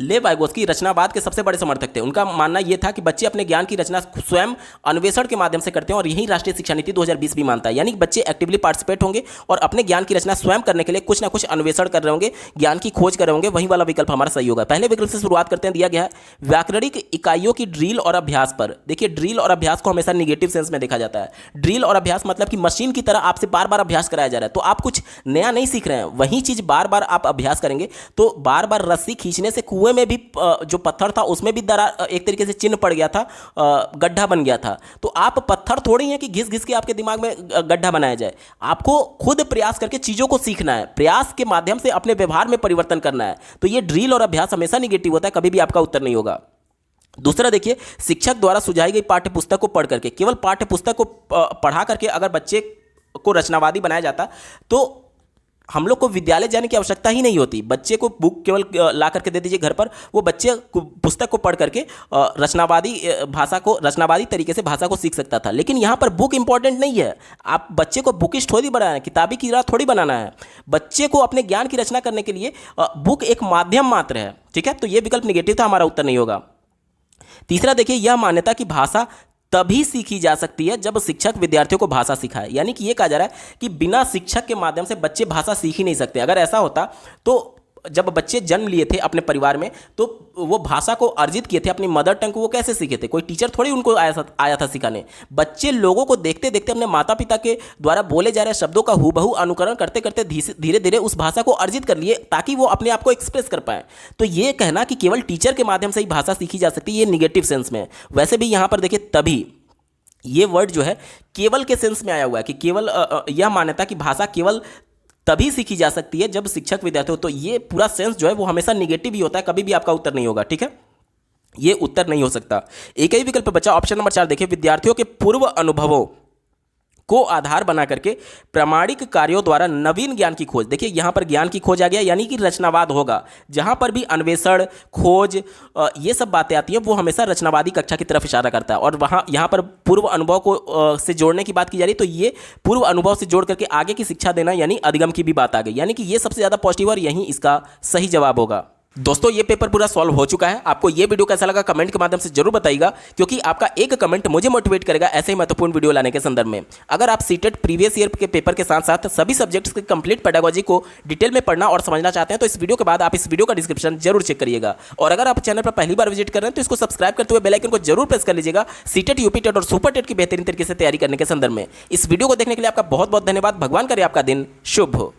ले वाइगोस्की रचनावाद के सबसे बड़े समर्थक थे। उनका मानना यह था कि बच्चे अपने ज्ञान की रचना स्वयं अन्वेषण के माध्यम से करते हैं, और यही राष्ट्रीय शिक्षा नीति 2020 भी मानता है। यानी कि बच्चे एक्टिवली पार्टिसिपेट होंगे और अपने ज्ञान की रचना स्वयं करने के लिए कुछ ना कुछ अन्वेषण कर रहे होंगे, ज्ञान की खोज कर रहे होंगे। वही वाला विकल्प हमारा सही होगा। पहले विकल्प से शुरुआत करते हैं, दिया गया है व्याकरणिक इकाइयों की ड्रिल और अभ्यास पर। देखिए, ड्रिल और अभ्यास को हमेशा निगेटिव सेंस में देखा जाता है। ड्रिल और अभ्यास मतलब कि मशीन की तरह आपसे बार बार अभ्यास कराया जा रहा है, तो आप कुछ नया नहीं सीख रहे हैं, वही चीज बार बार आप अभ्यास करेंगे तो बार बार रस्सी खींचने से कुएं में भी जो पत्थर था उसमें भी दरार, एक तरीके से चिन्ह पड़ गया था, गड्ढा बन गया था। तो आप पत्थर थोड़ी हैं कि घिस घिस के आपके दिमाग में गड्ढा बनाया जाए। आपको खुद प्रयास करके चीजों को सीखना है, प्रयास के माध्यम से अपने व्यवहार में परिवर्तन करना है। तो ये ड्रिल और अभ्यास हमेशा निगेटिव होता है, कभी भी आपका उत्तर नहीं होगा। दूसरा देखिए, शिक्षक द्वारा सुझाई गई पाठ्य पुस्तक को पढ़ करके, केवल पाठ्य पुस्तक को पढ़ा करके अगर बच्चे को रचनावादी बनाया जाता तो हम लोग को विद्यालय जाने की आवश्यकता ही नहीं होती। बच्चे को बुक केवल ला करके दे दीजिए घर पर, वो बच्चे पुस्तक को पढ़ करके रचनावादी भाषा को, रचनावादी तरीके से भाषा को सीख सकता था। लेकिन यहाँ पर बुक इंपॉर्टेंट नहीं है। आप बच्चे को बुकिश थोड़ी बनाना है, किताबी कीड़ा थोड़ी बनाना है। बच्चे को अपने ज्ञान की रचना करने के लिए बुक एक माध्यम मात्र है। ठीक है, तो ये विकल्प निगेटिव था, हमारा उत्तर नहीं होगा। तीसरा देखिए, यह मान्यता कि भाषा तभी सीखी जा सकती है जब शिक्षक विद्यार्थियों को भाषा सिखाए। यानी कि ये कहा जा रहा है कि बिना शिक्षक के माध्यम से बच्चे भाषा सीख ही नहीं सकते। अगर ऐसा होता तो जब बच्चे जन्म लिए थे अपने परिवार में तो वो भाषा को अर्जित किए थे, अपनी मदर टंग को वो कैसे सीखे थे? कोई टीचर थोड़ी उनको आया था सिखाने। बच्चे लोगों को देखते देखते अपने माता पिता के द्वारा बोले जा रहे शब्दों का हूबहू अनुकरण करते करते धीरे धीरे उस भाषा को अर्जित कर लिए, ताकि वो अपने आप को एक्सप्रेस कर पाए। तो ये कहना कि केवल टीचर के माध्यम से ही भाषा सीखी जा सकती है, ये निगेटिव सेंस में है। वैसे भी यहाँ पर देखिए, तभी ये वर्ड जो है केवल के सेंस में आया हुआ है कि केवल यह मान्यता कि भाषा केवल तभी सीखी जा सकती है जब शिक्षक विद्यार्थी हो। तो ये पूरा सेंस जो है वो हमेशा निगेटिव ही होता है, कभी भी आपका उत्तर नहीं होगा। ठीक है, ये उत्तर नहीं हो सकता। एक ही विकल्प बचा, ऑप्शन नंबर 4 देखिए, विद्यार्थियों के पूर्व अनुभवों को आधार बना करके प्रामाणिक कार्यों द्वारा नवीन ज्ञान की खोज। देखिए, यहां पर ज्ञान की खोज आ गया, यानी कि रचनावाद होगा। जहां पर भी अन्वेषण, खोज, ये सब बातें आती हैं वो हमेशा रचनावादी कक्षा की तरफ इशारा करता है। और यहां पर पूर्व अनुभव को से जोड़ने की बात की जा रही है, तो ये पूर्व अनुभव से जोड़ करके आगे की शिक्षा देना यानी अधिगम की भी बात आ गई। यानी कि ये सबसे ज्यादा पॉजिटिव और यही इसका सही जवाब होगा। दोस्तों, ये पेपर पूरा सॉल्व हो चुका है। आपको ये वीडियो कैसा लगा कमेंट के माध्यम से जरूर बताइएगा, क्योंकि आपका एक कमेंट मुझे मोटिवेट करेगा ऐसे ही महत्वपूर्ण वीडियो लाने के संदर्भ में। अगर आप सीटेट प्रीवियस ईयर के पेपर के साथ साथ सभी सब्जेक्ट्स के कंप्लीट पेडागोजी को डिटेल में पढ़ना और समझना चाहते हैं तो इस वीडियो के बाद आप इस वीडियो का डिस्क्रिप्शन जरूर चेक करिएगा। और अगर आप चैनल पर पहली बार विजिट कर रहे हैं तो इसको सब्सक्राइब करते हुए बेल आइकन को जरूर प्रेस कर लीजिएगा, सीटेट, यूपी टेट और सुपर टेट की बेहतरीन तरीके से तैयारी करने के संदर्भ में। इस वीडियो को देखने के लिए आपका बहुत बहुत धन्यवाद। भगवान करे आपका दिन शुभ हो।